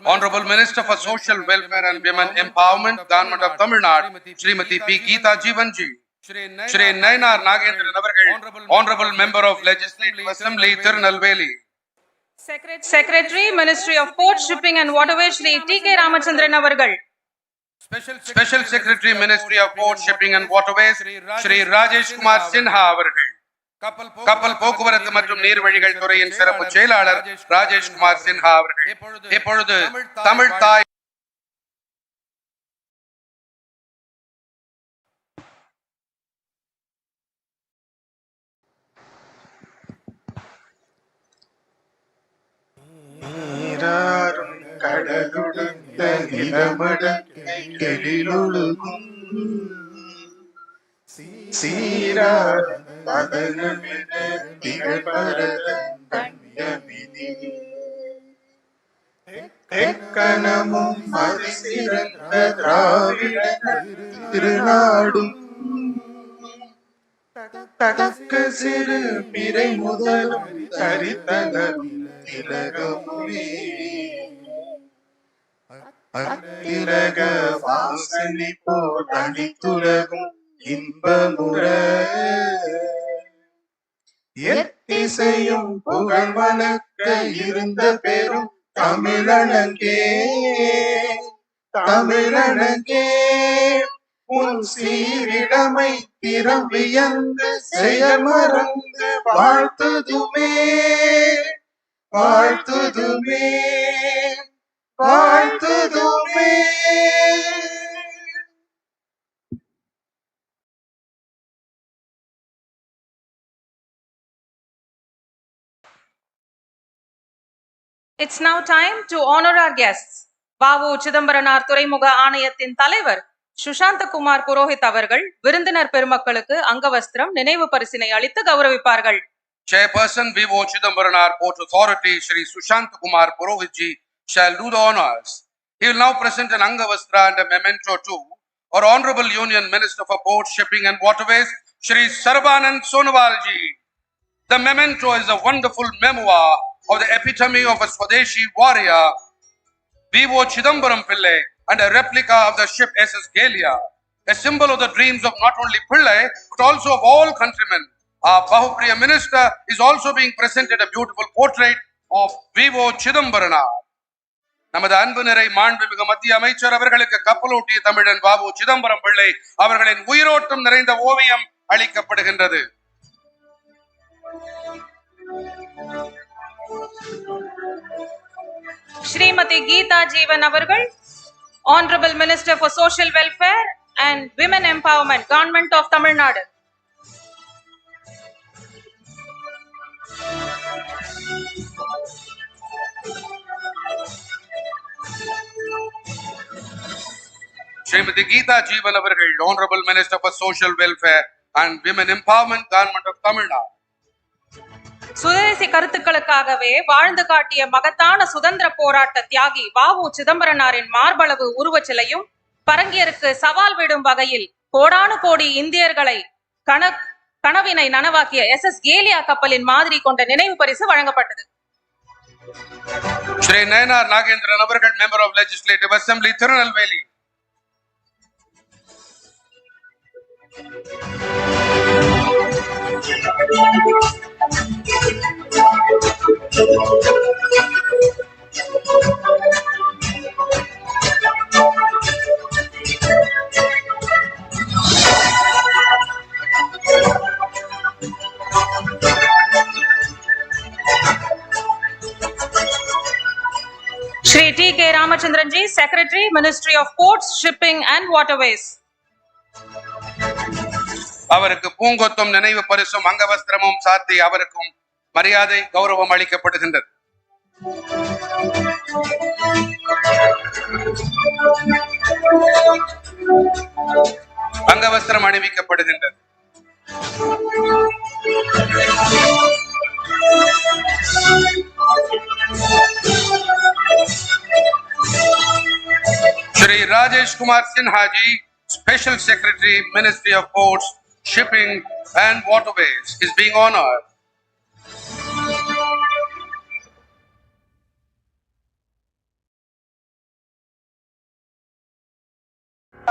Honorable Minister for Social Welfare and Women Empowerment, Government of Tamil Nadu, Srimati P. Geeta Jeevanji. Shri Nainar Nagendran avargal, Honorable Member of Legislative Assembly, Tirunelveli. Secretary, Ministry of Ports, Shipping and Waterways, Shri T.K. Ramachandran avargal. Special Secretary, Ministry of Ports, Shipping and Waterways, Shri Rajesh Kumar Sinha avargal. கப்பல் போக்குவரத்து மற்றும் நீர்வழிகள் துறையின் சிறப்பு செயலாளர் ராஜேஷ் குமார் சின்ஹா அவர்கள் இப்பொழுது தமிழ் தாய் கடலுடுத்த நிலமடொழுகும் சீரார் பதனமென திகழ்பரதன்யமிதி எக்கணமும் மதிசிறந்த திராவிட திருநாடும் தக்க சிறு பிறை முதலும் சரித்தனம் திலகமுமே அத்திலக வாசனை போல் அணித்துலகும் இன்பமுற எத்திசையும் புகழ் வணக்க இருந்த பெரும் தமிழனங்கே தமிழனங்கே உன் சீரிடமை திறம் வியந்து செயமறந்து வாழ்த்துதுமே வாழ்த்துதுமே வாழ்த்துதுமே. It's now time to honor our guests. வாவு சிதம்பரனார் துறைமுக ஆணையத்தின் தலைவர் சுஷாந்த குமார் புரோஹித் அவர்கள் விருந்தினர் பெருமக்களுக்கு அங்கவஸ்திரம் நினைவு பரிசினை அளித்து கௌரவிப்பார்கள். Chairperson VO Chidambaran Port Authority Shri Sushant Kumar Purohit ji shall do the honors. He will now present an Angavastra and a memento to our Honorable Union Minister for Ports, Shipping and Waterways Shri Sarbananda Sonowal ji. The memento is a wonderful memoir of the epitome of a Swadeshi warrior, VO Chidambaram Pillai, and a replica of the ship SS Galia, a symbol of the dreams of not only Pillai but also of all countrymen. Our Bahupriya Minister is also being presented a beautiful portrait of VO Chidambaran. நமது அன்பு நிறை மாண்புமிகு மத்திய அமைச்சர் அவர்களுக்கு கப்பலோட்டிய தமிழன் பாபு சிதம்பரம் பிள்ளை அவர்களின் உயிரோட்டம் நிறைந்த ஓவியம் அளிக்கப்படுகின்றது. Srimati Geeta Jeevan avargal, Honorable Minister for Social Welfare and Women Empowerment, Government of Tamil Nadu. Srimati Geeta Jeevan avargal, Honorable Minister for Social Welfare and Women Empowerment, Government of Tamil Nadu. சுதேசி கருத்துக்களுக்காகவே வாழ்ந்து காட்டிய மகத்தான சுதந்திர போராட்ட தியாகி வாவு சிதம்பரனாரின் மார்பளவு உருவச்சிலையும் பரங்கியருக்கு சவால் விடும் வகையில் கோடானு கோடி இந்தியர்களை கனவினை நனவாக்கிய SS கேலியா கப்பலின் மாதிரி கொண்ட நினைவு பரிசு வழங்கப்பட்டது. ஸ்ரீ நயனார் நாகேந்திரன் அவர்கள் member of legislative assembly Tirunelveli. Shri T.K. Ramachandran ji, Secretary, Ministry of Ports, Shipping and Waterways. அவருக்கு பூங்கொத்தும் நினைவு பரிசும் அங்கவஸ்திரமும் சாத்தி அவருக்கும் மரியாதை கௌரவம் அளிக்கப்படுகின்றது. அங்கவஸ்திரம் அணிவிக்கப்படுகின்றது. Shri Rajesh Kumar Sinha ji, Special Secretary, Ministry of Ports, Shipping and Waterways, is being honored. We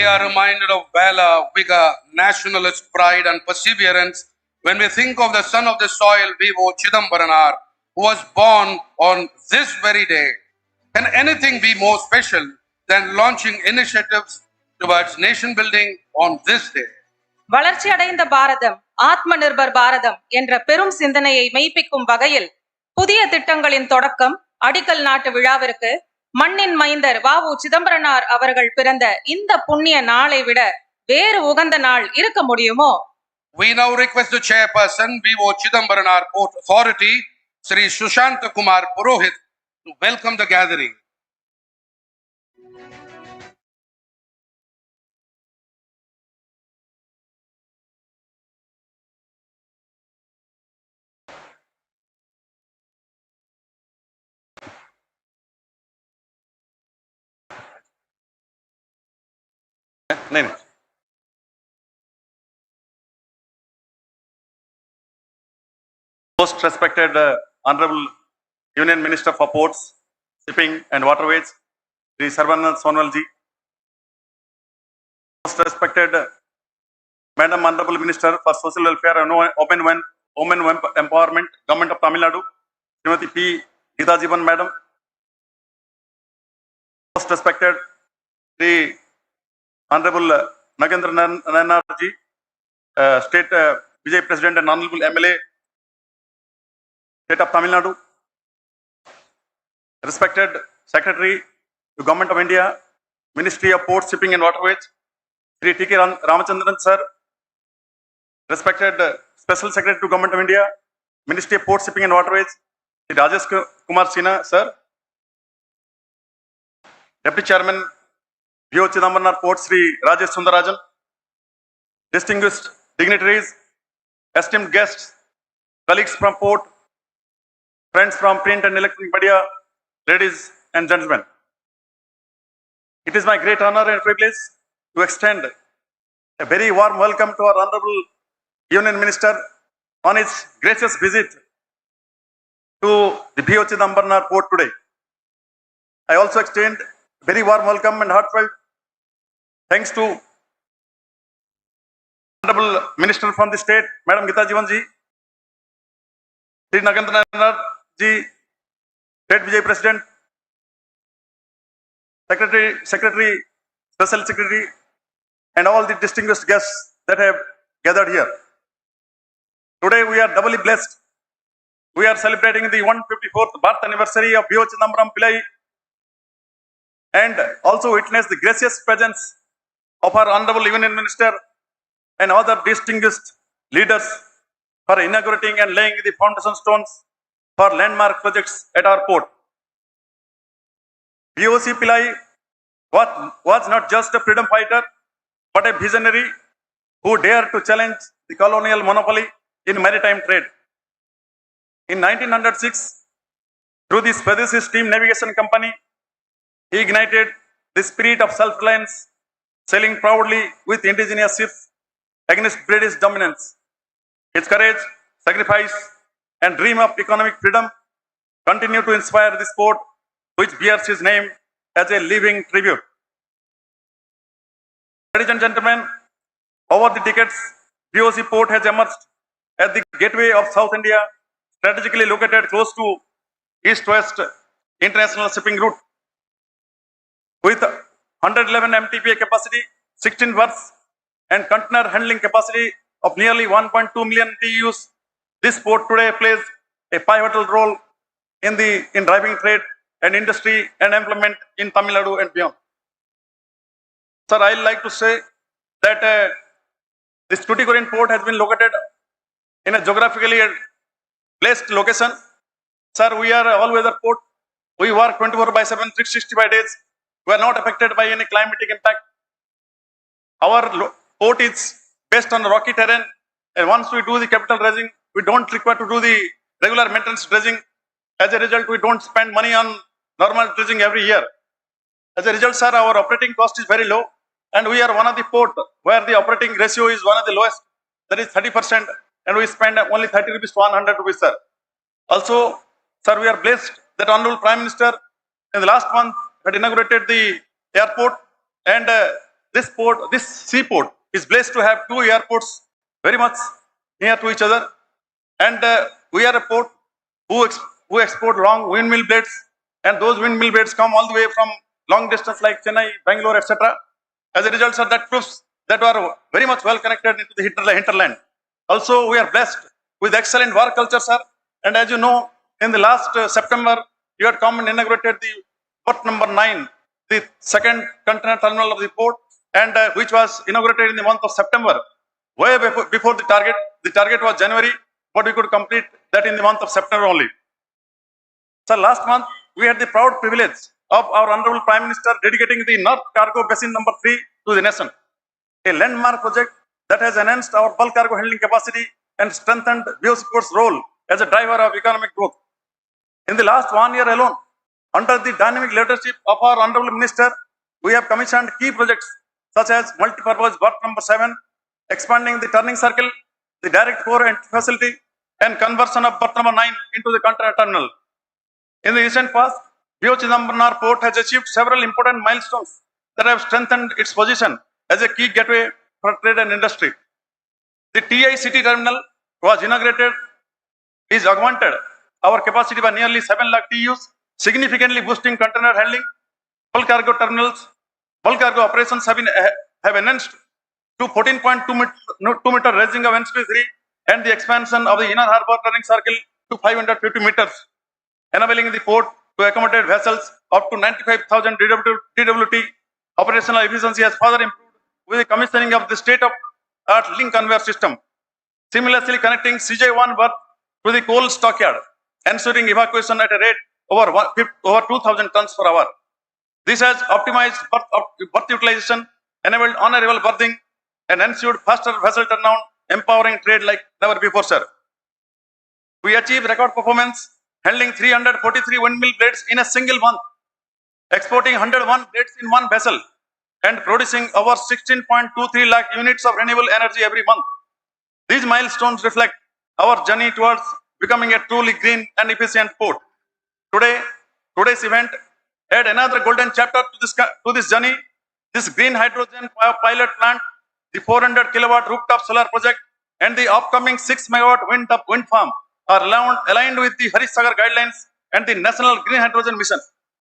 are reminded of valor, vigor, nationalist pride and perseverance when we think of the son of the soil, V.O. Chidambaranar, who was born on this very day. Can anything be more special than launching initiatives towards nation building on this day? வளர்ச்சி அடைந்த பாரதம், ஆத்ம நிர்பர் பாரதம் என்ற பெரும் சிந்தனையை மெய்ப்பிக்கும் வகையில் புதிய திட்டங்களின் தொடக்கம் அடிக்கல் நாட்டு விழாவிற்கு மண்ணின் மைந்தர் வ.உ. சிதம்பரனார் அவர்கள் பிறந்த இந்த புண்ணிய நாளை விட வேறு உகந்த நாள் இருக்க முடியுமோ? We now request the chairperson, V.O. Chidambaranar Port Authority, Sri Sushant Kumar Purohit, to welcome the gathering. नहीं Most respected Honorable Union Minister for Ports, Shipping and Waterways, Sri Sarbananda Sonowal ji. Most respected Madam Honorable Minister for Social Welfare and Women Empowerment, Government of Tamil Nadu, Srimati P. Geeta Jeevan Madam. Most respected Sri Honorable Nagendra Nayanar ji, State Vijay President and Honorable MLA, State of Tamil Nadu. Respected Secretary to Government of India, Ministry of Ports, Shipping and Waterways, Sri T.K. Ramachandran sir. Respected Special Secretary to Government of India, Ministry of Ports, Shipping and Waterways, Sri Rajesh Kumar Sinha sir. Deputy Chairman, V.O. Chidambaranar Port, Sri Rajesh Sundarajan. Distinguished dignitaries, esteemed guests, colleagues from Port, friends from print and electronic media, ladies and gentlemen. It is my great honor and privilege to extend a very warm welcome to our Honorable Union Minister on his gracious visit to the V.O. Chidambaranar Port today. I also extend very warm welcome and heartfelt thanks to Honorable Minister from the state, Madam Geeta Jeevan ji, Sri Nagendra Nayanar ji, State Vijay President, Secretary, Special Secretary, and all the distinguished guests that have gathered here. Today we are doubly blessed. We are celebrating the 154th birth anniversary of V.O. Chidambaram Pillai and also witness the gracious presence of our Honorable Union Minister and other distinguished leaders for inaugurating and laying the foundation stones for landmark projects at our port. VOC Pillai was not just a freedom fighter, but a visionary who dared to challenge the colonial monopoly in maritime trade. In 1906, through the Swadeshi Steam Navigation Company, he ignited the spirit of self-reliance, sailing proudly with indigenous ships against British dominance. His courage, sacrifice, and dream of economic freedom continue to inspire this port, which bears his name as a living tribute. Ladies and gentlemen, over the decades, VOC Port has emerged as the gateway of South India, strategically located close to east-west international shipping route. With 111 MTPA capacity, 16 berths, and container handling capacity of nearly 1.2 million TEUs, this port today plays a pivotal role in driving trade and industry and employment in Tamil Nadu and beyond. Sir, I like to say that this Tuticorin port has been located in a geographically placed location. Sir, we are an all-weather port. We work 24/7, 365 days. We are not affected by any climatic impact. Our port is based on rocky terrain, and once we do the capital raising, we don't require to do the regular maintenance dredging. As a result, we don't spend money on normal dredging every year. As a result, sir, our operating cost is very low, and we are one of the port where the operating ratio is one of the lowest, that is 30%, and we spend only 30 rupees to 100 rupees, sir. Also, sir, we are blessed that Honorable Prime Minister in the last month had inaugurated the airport, and this seaport is blessed to have two airports very much near to each other, and we are a port who export long windmill blades, and those windmill blades come all the way from long distance like Chennai, Bangalore, etc. As a result, sir, that proves that we are very much well connected into the hinterland. Also, we are blessed with excellent war culture, sir. And as you know, in the last September, you had come and inaugurated the port number 9, the second container terminal of the port, and which was inaugurated in the month of September, way before the target. The target was January, but we could complete that in the month of September only. So last month, we had the proud privilege of our Honorable Prime Minister dedicating the North Cargo Basin number 3 to the nation, a landmark project that has enhanced our bulk cargo handling capacity and strengthened VOC Port's role as a driver of economic growth. In the last 1 year alone, under the dynamic leadership of our Honorable Minister, we have commissioned key projects such as multi-purpose berth number 7, expanding the turning circle, the direct core entry facility, and conversion of berth number 9 into the container terminal. In the recent past, VOC Chidambaram Port has achieved several important milestones that have strengthened its position as a key gateway for trade and industry. The TI City Terminal was inaugurated, is augmented our capacity by nearly 7 lakh TEUs, significantly boosting container handling. Bulk cargo terminals, bulk cargo operations have enhanced to 14.2 meter raising of NCP3 and the expansion of the inner harbour turning circle to 550 meters, enabling the port to accommodate vessels up to 95,000 DWT. Operational efficiency has further improved with the commissioning of the state-of-art link conveyor system, seamlessly connecting CJ1 berth to the coal stockyard, ensuring evacuation at a rate over 2,000 tons per hour. This has optimized berth utilization, enabled honorable berthing, and ensured faster vessel turnaround, empowering trade like never before, sir. We achieved record performance, handling 343 windmill blades in a single month, exporting 101 blades in one vessel, and producing over 16.23 lakh units of renewable energy every month. These milestones reflect our journey towards becoming a truly green and efficient port. Today's event add another golden chapter to this journey. This green hydrogen pilot plant, the 400 kilowatt rooftop solar project, and the upcoming 6 megawatt wind farm are aligned with the Harish Sagar guidelines and the National Green Hydrogen Mission,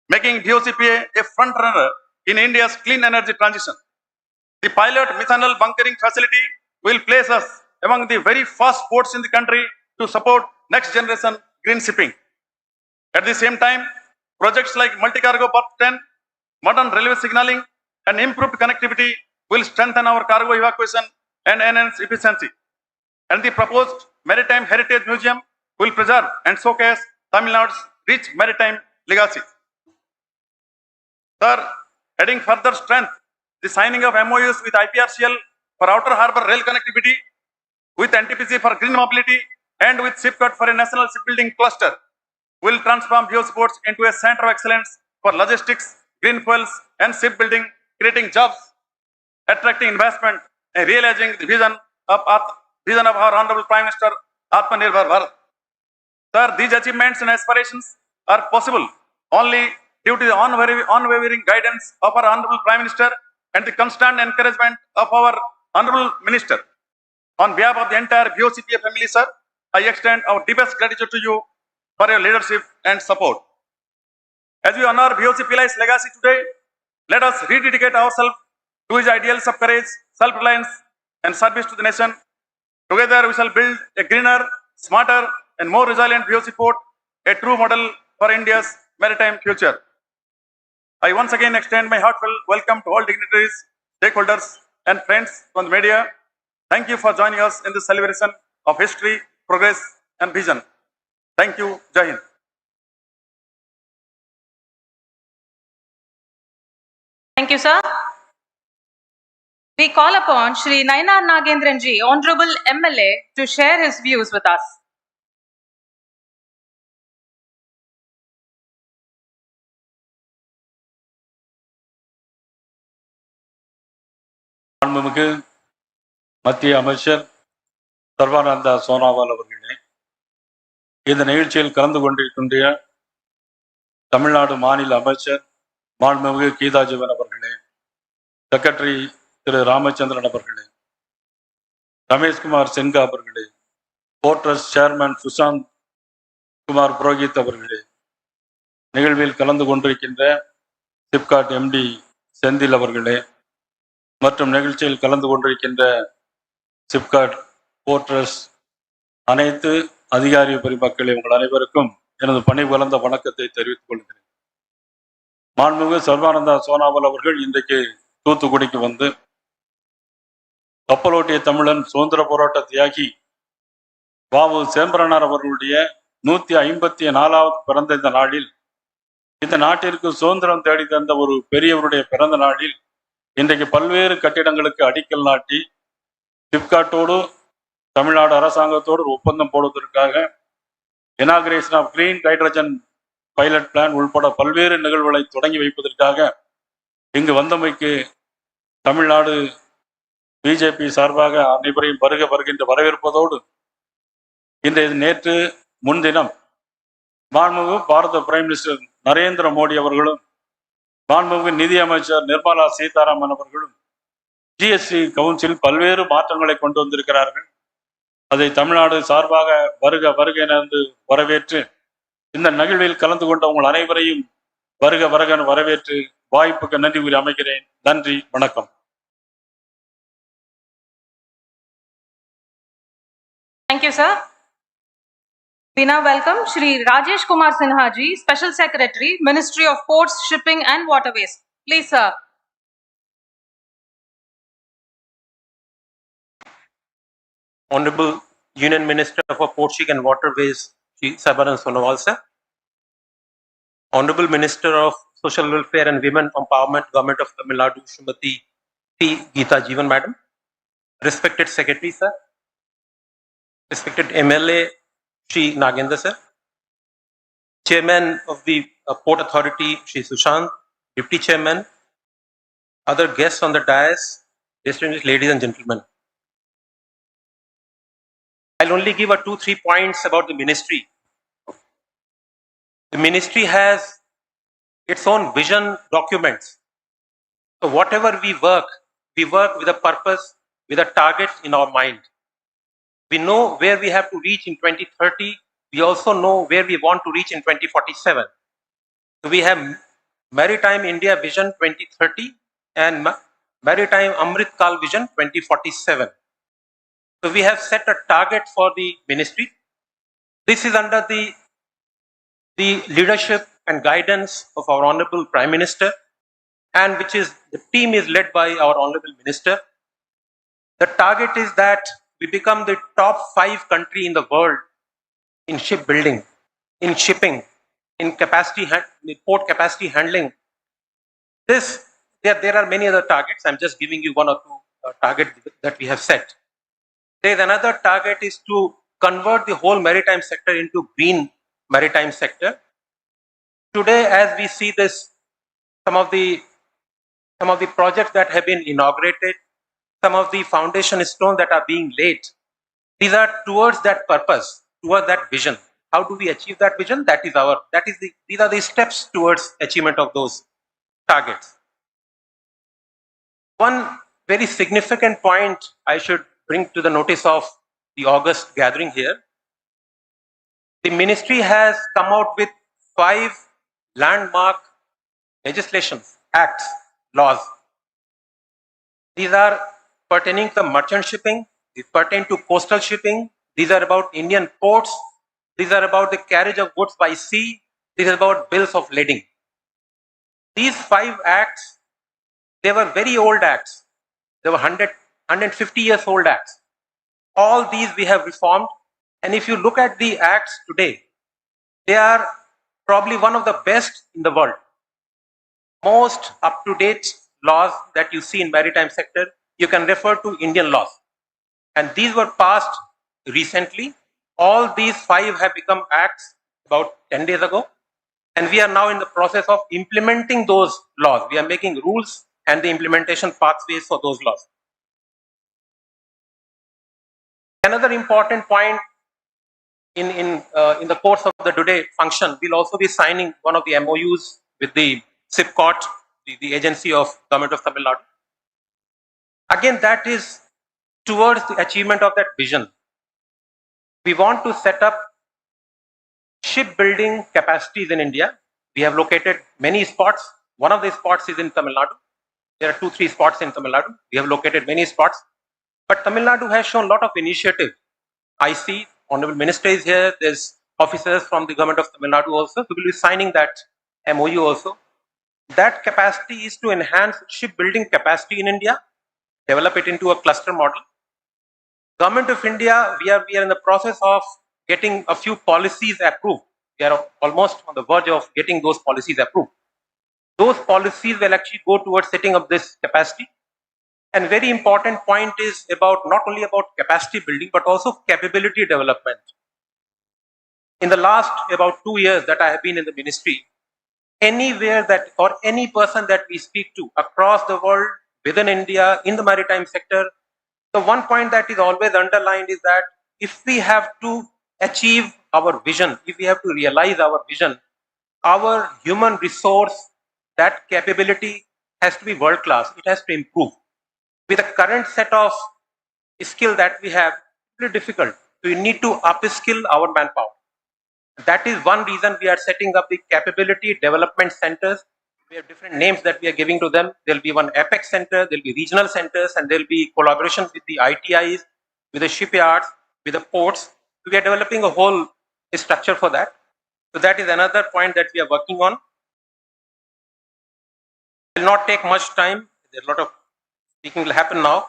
making VOCPA a front runner in India's clean energy transition. The pilot methanol bunkering facility will place us among the very first ports in the country to support next generation green shipping. At the same time, projects like multi-cargo berth 10, modern railway signaling, and improved connectivity will strengthen our cargo evacuation and enhance efficiency. And the proposed Maritime Heritage Museum will preserve and showcase Tamil Nadu's rich maritime legacy. Sir, adding further strength, the signing of MOUs with IPRCL for outer harbour rail connectivity, with NTPC for green mobility, and with SIPCOT for a national shipbuilding cluster will transform VOC Ports into a center of excellence for logistics, green fuels, and shipbuilding, creating jobs, attracting investment, and realizing the vision of our Honorable Prime Minister, Atmanirbhar Bharat. Sir, these achievements and aspirations are possible only due to the unwavering guidance of our Honorable Prime Minister and the constant encouragement of our Honorable Minister. On behalf of the entire VOCPA family, sir, I extend our deepest gratitude to you for your leadership and support. As we honor VOC Pillai's legacy today, let us rededicate ourselves to his ideals of courage, self-reliance, and service to the nation. Together, we shall build a greener, smarter, and more resilient VOC port, a true model for India's maritime future. I once again extend my heartfelt welcome to all dignitaries, stakeholders, and friends from the media. Thank you for joining us in this celebration of history, progress, and vision. Thank you. Jai Hind. Thank you, sir. We call upon Shri Nainar Nagendranji, Honorable MLA, to share his views with us. மாண்புமிகு மத்திய அமைச்சர் சர்பானந்தா சோனாவால் அவர்களே, இந்த நிகழ்ச்சியில் கலந்து கொண்டிருக்கின்ற தமிழ்நாடு மாநில அமைச்சர் மாண்புமிகு கீதா ஜீவன் அவர்களே, செக்ரட்டரி திரு ராமச்சந்திரன் அவர்களே, ரமேஷ்குமார் சென்கா அவர்களே, போர்ட்ரஸ் சேர்மன் சுஷாந்த் குமார் புரோஹித் அவர்களே, நிகழ்வில் கலந்து கொண்டிருக்கின்ற சிப்காட் எம்டி செந்தில் அவர்களே மற்றும் நிகழ்ச்சியில் கலந்து கொண்டிருக்கின்ற சிப்காட் போர்ட்ரஸ் அனைத்து அதிகாரி பெருமக்களே, உங்கள் அனைவருக்கும் எனது பணி கலந்த வணக்கத்தை தெரிவித்துக் கொள்கிறேன். மாண்புமிகு சர்பானந்தா சோனாவல் அவர்கள் இன்றைக்கு தூத்துக்குடிக்கு வந்து கப்பலோட்டிய தமிழன் சுதந்திர போராட்ட தியாகி வாவு சேம்பரனார் அவர்களுடைய 154வது பிறந்த இந்த நாளில், இந்த நாட்டிற்கு சுதந்திரம் தேடி தந்த ஒரு பெரியவருடைய பிறந்த நாளில் இன்றைக்கு பல்வேறு கட்டிடங்களுக்கு அடிக்கல் நாட்டி சிப்காட்டோடு தமிழ்நாடு அரசாங்கத்தோடு ஒரு ஒப்பந்தம் போடுவதற்காக inauguration of green hydrogen pilot plan உள்பட பல்வேறு நிகழ்வுகளை தொடங்கி வைப்பதற்காக இங்கு வந்தமைக்கு தமிழ்நாடு பிஜேபி சார்பாக அனைவரையும் வருகின்ற வரவேற்பதோடு, நேற்று முன்தினம் மாண்புமிகு பாரத பிரைம் மினிஸ்டர் நரேந்திர மோடி அவர்களும் மாண்புமிகு நிதி அமைச்சர் நிர்மலா சீதாராமன் அவர்களும் ஜிஎஸ்டி கவுன்சில் பல்வேறு மாற்றங்களை கொண்டு வந்திருக்கிறார்கள். அதை தமிழ்நாடு சார்பாக வருக என வரவேற்று இந்த நிகழ்வில் கலந்து கொண்ட உங்கள் அனைவரையும் வருக என வரவேற்று வாய்ப்புக்கு நன்றி கூறி அமைகிறேன். நன்றி, வணக்கம். Thank you, sir. We now welcome Shri Rajesh Kumar Sinha ji, Special Secretary, Ministry of Ports, Shipping and Waterways. Please, sir. Honorable Union Minister for Ports, Shipping and Waterways, Shri Sarbananda Sonowal, sir. Honorable Minister of Social Welfare and Women Empowerment, Government of Tamil Nadu, Srimati P. Geeta Jeevan, Madam. Respected Secretary, sir. Respected MLA, Shri Nagendra, sir. Chairman of the Port Authority, Shri Sushant, Deputy Chairman, other guests on the dais, distinguished ladies and gentlemen. I'll only give 2-3 points about the ministry. The ministry has its own vision documents. So whatever we work with a purpose, with a target in our mind. We know where we have to reach in 2030. We also know where we want to reach in 2047. So we have Maritime India Vision 2030 and Maritime Amrit Kal Vision 2047. So we have set a target for the ministry. This is under the leadership and guidance of our Honorable Prime Minister, and the team is led by our Honorable Minister. The target is that we become the top 5 country in the world in shipbuilding, in shipping, in port capacity handling. There are many other targets. I'm just giving you 1 or 2 targets that we have set. There is another target is to convert the whole maritime sector into green maritime sector. Today, as we see this, some of the projects that have been inaugurated, some of the foundation stones that are being laid, these are towards that purpose, towards that vision. How do we achieve that vision? These are the steps towards achievement of those targets. One very significant point I should bring to the notice of the August gathering here. The ministry has come out with 5 landmark legislations, acts, laws. These are pertaining to merchant shipping, these pertain to coastal shipping, these are about Indian ports, these are about the carriage of goods by sea, these are about bills of lading. These 5 acts, they were very old acts. They were 150 years old acts. All these we have reformed, and if you look at the acts today, they are probably one of the best in the world. Most up-to-date laws that you see in maritime sector, you can refer to Indian laws. And these were passed recently. All these 5 have become acts about 10 days ago. And we are now in the process of implementing those laws. We are making rules and the implementation pathways for those laws. Another important point in the course of the today function, we'll also be signing one of the MOUs with the SIPCOT, the agency of Government of Tamil Nadu. Again, that is towards the achievement of that vision. We want to set up shipbuilding capacities in India. We have located many spots. One of the spots is in Tamil Nadu. There are 2-3 spots in Tamil Nadu. We have located many spots. But Tamil Nadu has shown a lot of initiative. I see Honorable Minister is here. There's officers from the Government of Tamil Nadu also who will be signing that MOU also. That capacity is to enhance shipbuilding capacity in India, develop it into a cluster model. Government of India, we are in the process of getting a few policies approved. We are almost on the verge of getting those policies approved. Those policies will actually go towards setting up this capacity. And very important point is about not only about capacity building, but also capability development. In the last about 2 years that I have been in the ministry, anywhere that or any person that we speak to across the world, within India, in the maritime sector, the one point that is always underlined is that if we have to achieve our vision, if we have to realize our vision, our human resource, that capability has to be world class. It has to improve. With the current set of skill that we have, it's very difficult. We need to upskill our manpower. That is one reason we are setting up the capability development centers. We have different names that we are giving to them. There will be one Apex center, there will be regional centers, and there will be collaboration with the ITIs, with the shipyards, with the ports. We are developing a whole structure for that. So that is another point that we are working on. It will not take much time. There are a lot of speaking will happen now.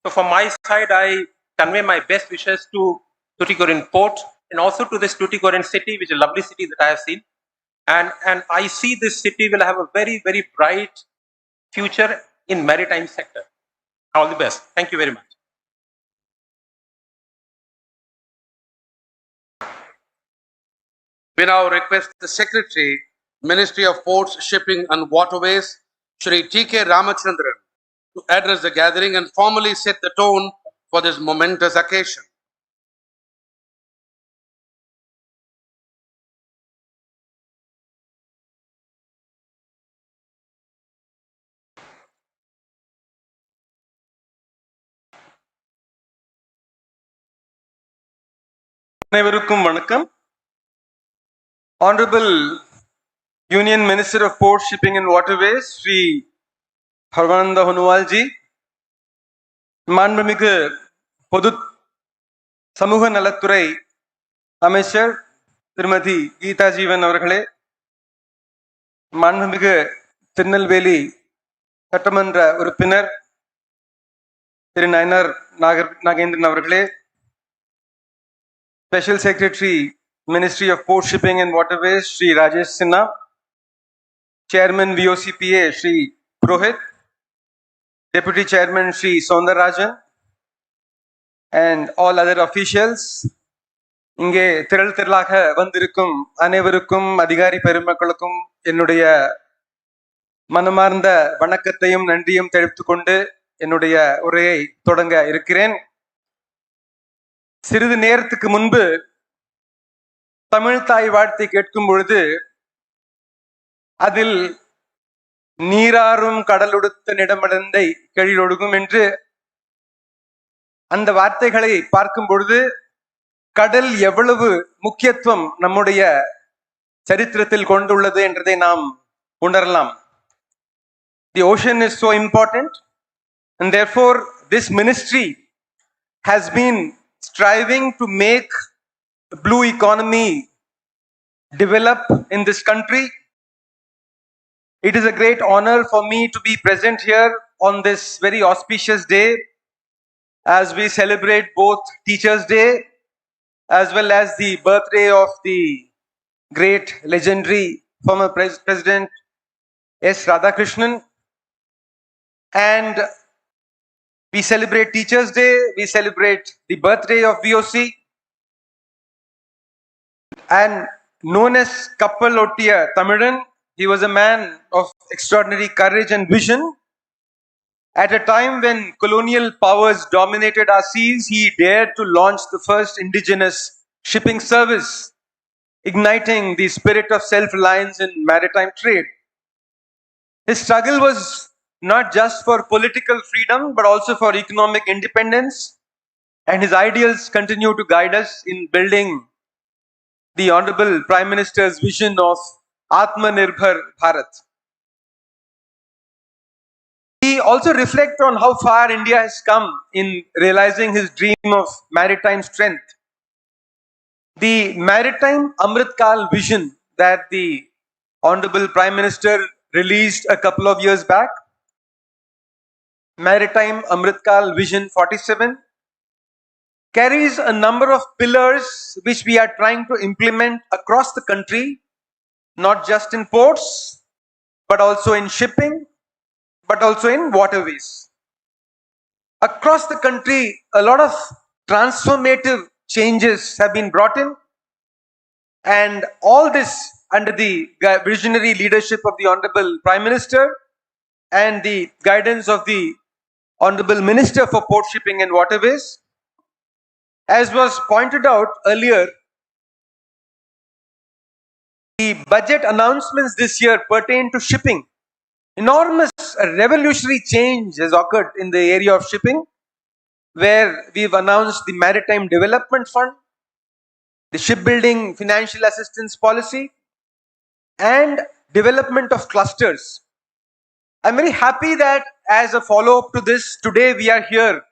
So from my side, I convey my best wishes to Tuticorin port and also to this Tuticorin city, which is a lovely city that I have seen. And I see this city will have a very, very bright future in maritime sector. All the best. Thank you very much. We now request the Secretary, Ministry of Ports, Shipping and Waterways, Shri T.K. Ramachandran, to address the gathering and formally set the tone for this momentous occasion. அனைவருக்கும் வணக்கம். Honorable Union Minister of Ports, Shipping and Waterways, Sri Sarbananda Sonowal ji, மாண்புமிகு பொது சமூக நலத்துறை அமைச்சர் திருமதி கீதா ஜீவன் அவர்களே, மாண்புமிகு திருநெல்வேலி சட்டமன்ற உறுப்பினர் திரு நயனார் நாகேந்திரன் அவர்களே, Special Secretary, Ministry of Port, Shipping and Waterways, Sri Rajesh Sinha, Chairman VOCPA, Sri Purohit, Deputy Chairman, Sri Soundarajan, and all other officials. இங்கே திரளாக வந்திருக்கும் அனைவருக்கும் அதிகாரி பெருமக்களுக்கும் என்னுடைய மனமார்ந்த வணக்கத்தையும் நன்றியும் தெரிவித்துக் கொண்டு என்னுடைய உரையை தொடங்க இருக்கிறேன். சிறிது நேரத்துக்கு முன்பு தமிழ் தாய் வாழ்த்தை கேட்கும் பொழுது அதில் நீராறும் கடலுடுத்த நிடமடந்தை கெழிலொடுகும் என்று அந்த வார்த்தைகளை பார்க்கும் பொழுது கடல் எவ்வளவு முக்கியத்துவம் நம்முடைய சரித்திரத்தில் கொண்டுள்ளது என்றதை நாம் உணரலாம். The ocean is so important, and therefore this ministry has been striving to make the blue economy develop in this country. It is a great honor for me to be present here on this very auspicious day as we celebrate both Teachers' Day as well as the birthday of the great legendary former President S. Radhakrishnan. And we celebrate Teachers' Day, we celebrate the birthday of VOC. And known as Kappal Ottiya Tamilan, he was a man of extraordinary courage and vision. At a time when colonial powers dominated our seas, he dared to launch the first indigenous shipping service, igniting the spirit of self-reliance in maritime trade. His struggle was not just for political freedom, but also for economic independence, and his ideals continue to guide us in building the Honorable Prime Minister's vision of Atmanirbhar Bharat. We also reflect on how far India has come in realizing his dream of maritime strength. The maritime Amritkal vision that the Honorable Prime Minister released a couple of years back, Maritime Amritkal Vision 47, carries a number of pillars which we are trying to implement across the country, not just in ports, but also in shipping, but also in waterways. Across the country, a lot of transformative changes have been brought in, and all this under the visionary leadership of the Honorable Prime Minister and the guidance of the Honorable Minister for Port Shipping and Waterways. As was pointed out earlier, the budget announcements this year pertain to shipping. Enormous revolutionary change has occurred in the area of shipping, where we've announced the Maritime Development Fund, the Shipbuilding Financial Assistance Policy, and development of clusters. I'm very happy that as a follow-up to this, today we are here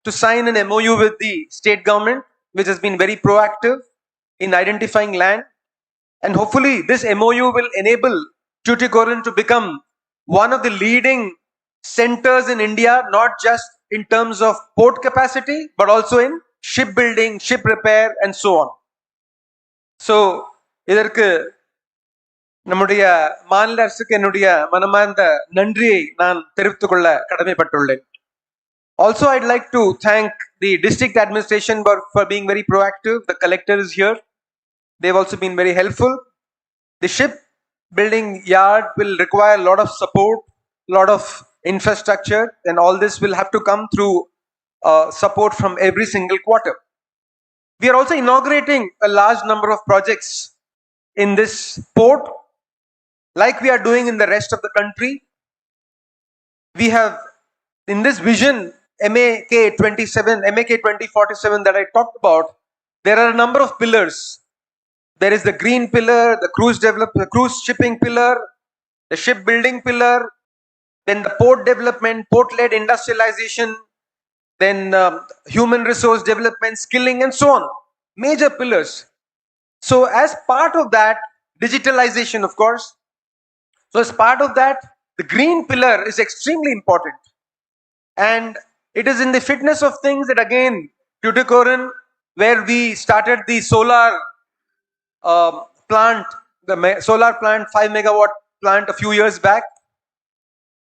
to sign an MOU with the state government, which has been very proactive in identifying land. And hopefully this MOU will enable Tuticorin to become one of the leading centers in India, not just in terms of port capacity, but also in shipbuilding, ship repair, and so on. So, இதற்கு நம்முடைய மாநில அரசுக்கு என்னுடைய மனமார்ந்த நன்றியை நான் தெரிவித்துக் கொள்ள கடமைப்பட்டுள்ளேன். Also, I'd like to thank the district administration for being very proactive. The collector is here. They've also been very helpful. The shipbuilding yard will require a lot of support, a lot of infrastructure, and all this will have to come through support from every single quarter. We are also inaugurating a large number of projects in this port, like we are doing in the rest of the country. We have, in this vision, MAK 2047 that I talked about, there are a number of pillars. There is the green pillar, the cruise shipping pillar, the shipbuilding pillar, then the port development, port-led industrialization, then human resource development, skilling, and so on. Major pillars. So as part of that, digitalization, of course. So as part of that, the green pillar is extremely important. And it is in the fitness of things that again, Tuticorin, where we started the solar plant, the solar plant, 5 megawatt plant a few years back.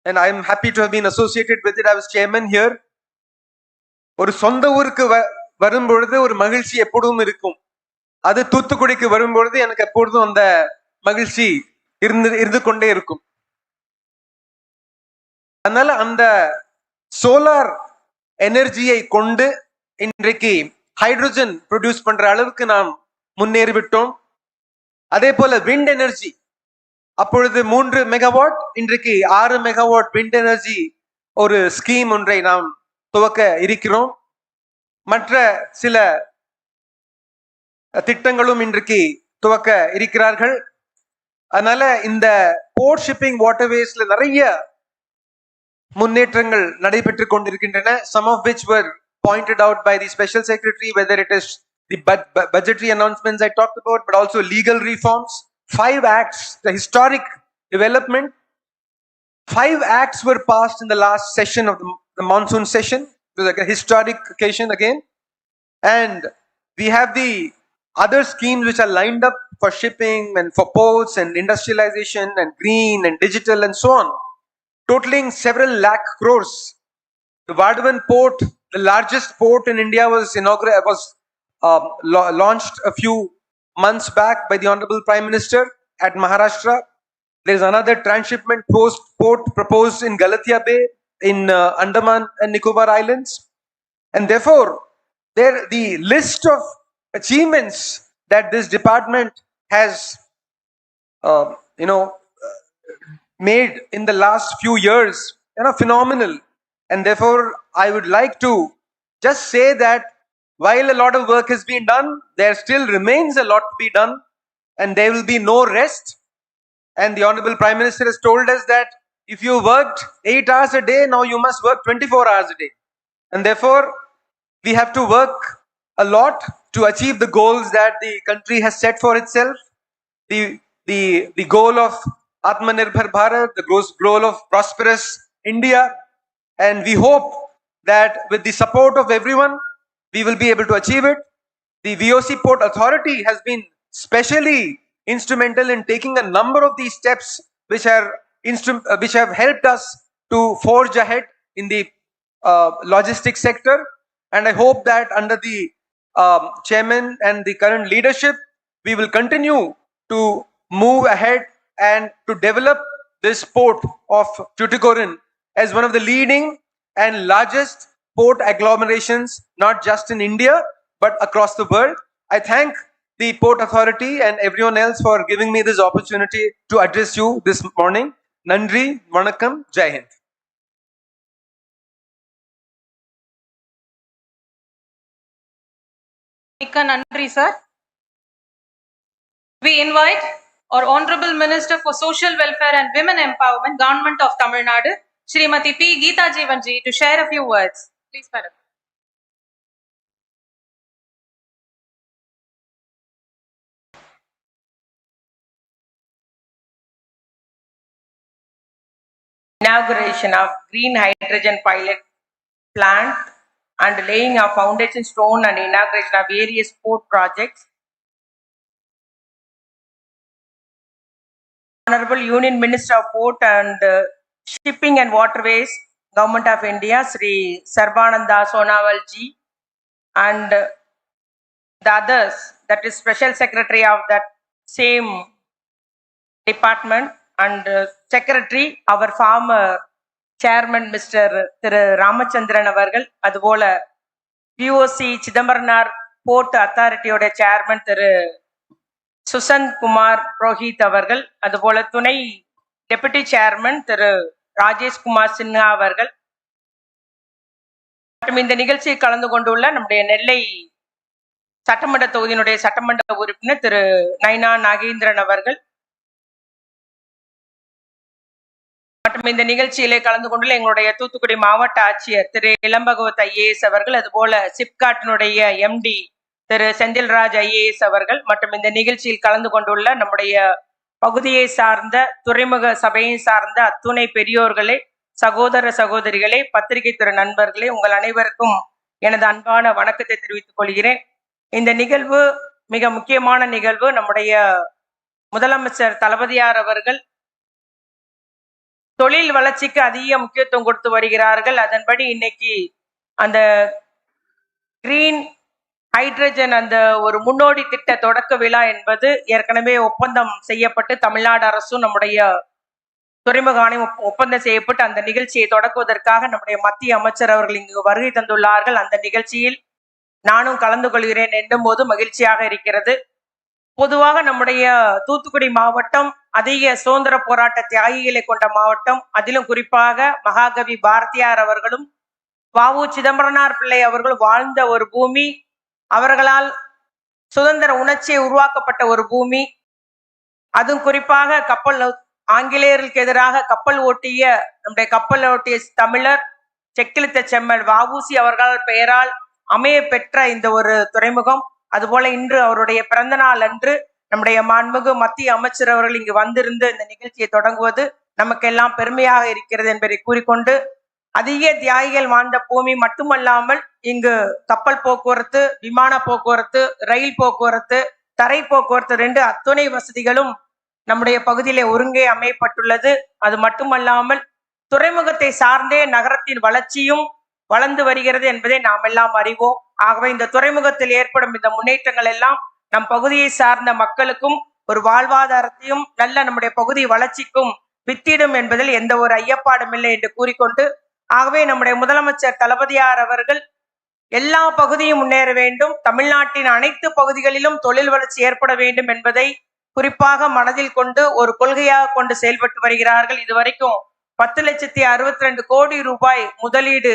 And I'm happy to have been associated with it. I was chairman here. ஒரு சொந்த ஊருக்கு வரும்பொழுது ஒரு மகிழ்ச்சி எப்பொழுதும் இருக்கும். அது தூத்துக்குடிக்கு வரும்பொழுது எனக்கு எப்பொழுதும் அந்த மகிழ்ச்சி இருந்து கொண்டே இருக்கும். அதனால அந்த சோலார் எனர்ஜியை கொண்டு இன்றைக்கு ஹைட்ரஜன் ப்ரொடியூஸ் பண்ற அளவுக்கு நாம் முன்னேறிவிட்டோம். அதே போல விண்ட் எனர்ஜி, அப்பொழுது 3 மெகாவாட், இன்றைக்கு 6 மெகாவாட் விண்ட் எனர்ஜி ஒரு ஸ்கீம் ஒன்றை நாம் துவக்க இருக்கிறோம். மற்ற சில திட்டங்களும் இன்றைக்கு துவக்க இருக்கிறார்கள். அதனால இந்த போர்ட் ஷிப்பிங் வாட்டர்வேஸ்ல நிறைய முன்னேற்றங்கள் நடைபெற்று கொண்டிருக்கின்றன. Some of which were pointed out by the special secretary, whether it is the budgetary announcements I talked about, but also legal reforms. 5 acts, the historic development. 5 acts were passed in the last session of the monsoon session. It was like a historic occasion again. And we have the other schemes which are lined up for shipping and for ports and industrialization and green and digital and so on, totaling several lakh crores. The Vadavan port, the largest port in India, was launched a few months back by the Honorable Prime Minister at Maharashtra. There is another transshipment port proposed in Galathia Bay in Andaman and Nicobar Islands. And therefore, the list of achievements that this department has, uh, you know, made in the last few years, phenomenal. And therefore, I would like to just say that while a lot of work has been done, there still remains a lot to be done, and there will be no rest. And the Honorable Prime Minister has told us that if you worked 8 hours a day, now you must work 24 hours a day. And therefore, we have to work a lot to achieve the goals that the country has set for itself. The goal of Atmanirbhar Bharat, the goal of prosperous India. And we hope that with the support of everyone, we will be able to achieve it. The VOC Port Authority has been specially instrumental in taking a number of these steps which have helped us to forge ahead in the logistics sector. And I hope that under the chairman and the current leadership, we will continue to move ahead and to develop this port of Tuticorin as one of the leading and largest port agglomerations, not just in India, but across the world. I thank the Port Authority and everyone else for giving me this opportunity to address you this morning. Nandri, Vanakkam, Jai Hind. மிக்க நன்றி sir. We invite our Honorable Minister for Social Welfare and Women Empowerment, Government of Tamil Nadu, Srimati P. Geeta Jeevanji, to share a few words. Please, madam. Inauguration of green hydrogen pilot plant and laying of foundation stone and inauguration of various port projects. Honorable Union Minister of Port and Shipping and Waterways, Government of India, Sri Sarbananda Sonowal ji, and the others, that is Special Secretary of that same department, and Secretary, our former Chairman Mr. Thiru Ramachandran avargal, அதுபோல VOC Chidambaram Port Authority oda Chairman Thiru Sushant Kumar Purohit avargal, அதுபோல துணை Deputy Chairman Thiru Rajesh Kumar Sinha avargal, மற்றும் இந்த நிகழ்ச்சியில் கலந்து கொண்டுள்ள நம்முடைய நெல்லை சட்டமன்ற தொகுதியினுடைய சட்டமன்ற உறுப்பினர் திரு நைனா நாகேந்திரன் அவர்கள், மற்றும் இந்த நிகழ்ச்சியிலே கலந்து கொண்டுள்ள எங்களுடைய தூத்துக்குடி மாவட்ட ஆட்சியர் திரு இளம்பகவத் IAS அவர்கள், அதுபோல சிப்காட்டினுடைய MD திரு செந்தில்ராஜ் IAS அவர்கள், மற்றும் இந்த நிகழ்ச்சியில் கலந்து கொண்டுள்ள நம்முடைய பகுதியை சார்ந்த துறைமுக சபையை சார்ந்த அத்துணை பெரியோர்களே, சகோதர சகோதரிகளே, பத்திரிகை துறை நண்பர்களே, உங்கள் அனைவருக்கும் எனது அன்பான வணக்கத்தை தெரிவித்துக் கொள்கிறேன். இந்த நிகழ்வு மிக முக்கியமான நிகழ்வு. நம்முடைய முதலமைச்சர் தளபதியார் அவர்கள் தொழில் வளர்ச்சிக்கு அதிக முக்கியத்துவம் கொடுத்து வருகிறார்கள். அதன்படி இன்னைக்கு அந்த கிரீன் ஹைட்ரஜன் அந்த ஒரு முன்னோடி திட்ட தொடக்க விழா என்பது ஏற்கனவே ஒப்பந்தம் செய்யப்பட்டு தமிழ்நாடு அரசும் நம்முடைய துறைமுக ஆணையம் ஒப்பந்தம் செய்யப்பட்டு அந்த நிகழ்ச்சியை தொடக்குவதற்காக நம்முடைய மத்திய அமைச்சர் அவர்கள் இங்கு வருகை தந்துள்ளார்கள். அந்த நிகழ்ச்சியில் நானும் கலந்து கொள்கிறேன் என்னும் போது மகிழ்ச்சியாக இருக்கிறது. பொதுவாக நம்முடைய தூத்துக்குடி மாவட்டம் அதிக சுதந்திர போராட்ட தியாகிகளை கொண்ட மாவட்டம். அதிலும் குறிப்பாக மகாகவி பாரதியார் அவர்களும் வ.உ. சிதம்பரனார் பிள்ளை அவர்கள் வாழ்ந்த ஒரு பூமி, அவர்களால் சுதந்திர உணர்ச்சியை உருவாக்கப்பட்ட ஒரு பூமி. அதுவும் குறிப்பாக கப்பல் ஆங்கிலேயர்களுக்கு எதிராக கப்பல் ஓட்டிய நம்முடைய கப்பல் ஓட்டிய தமிழர் செக்கிழுத்த செம்மல் வ.உ.சி அவர்கள் பெயரால் அமைய பெற்ற இந்த ஒரு துறைமுகம். அதுபோல இன்று அவருடைய பிறந்த நாள் அன்று நம்முடைய மாண்புமிகு மத்திய அமைச்சர் அவர்கள் இங்கு வந்திருந்து இந்த நிகழ்ச்சியை தொடங்குவது நமக்கெல்லாம் பெருமையாக இருக்கிறது என்பதை கூறிக்கொண்டு, அதிக தியாகிகள் வாழ்ந்த பூமி மட்டுமல்லாமல் இங்கு கப்பல் போக்குவரத்து, விமான போக்குவரத்து, ரயில் போக்குவரத்து, தரை போக்குவரத்து 2 அத்துணை வசதிகளும் நம்முடைய பகுதியிலே ஒருங்கே அமையப்பட்டுள்ளது. அது மட்டுமல்லாமல் துறைமுகத்தை சார்ந்தே நகரத்தின் வளர்ச்சியும் வளர்ந்து வருகிறது என்பதை நாம் எல்லாம் அறிவோம். ஆகவே இந்த துறைமுகத்தில் ஏற்படும் இந்த முன்னேற்றங்கள் எல்லாம் நம் பகுதியை சார்ந்த மக்களுக்கும் ஒரு வாழ்வாதாரத்தையும் நல்ல நம்முடைய பகுதி வளர்ச்சிக்கும் வித்திடும் என்பதில் எந்த ஒரு ஐயப்பாடும் இல்லை என்று கூறிக்கொண்டு, ஆகவே நம்முடைய முதலமைச்சர் தளபதியார் அவர்கள் எல்லா பகுதியும் முன்னேற வேண்டும், தமிழ்நாட்டின் அனைத்து பகுதிகளிலும் தொழில் வளர்ச்சி ஏற்பட வேண்டும் என்பதை குறிப்பாக மனதில் கொண்டு ஒரு கொள்கையாக கொண்டு செயல்பட்டு வருகிறார்கள். இதுவரைக்கும் 10,62 கோடி ரூபாய் முதலீடு,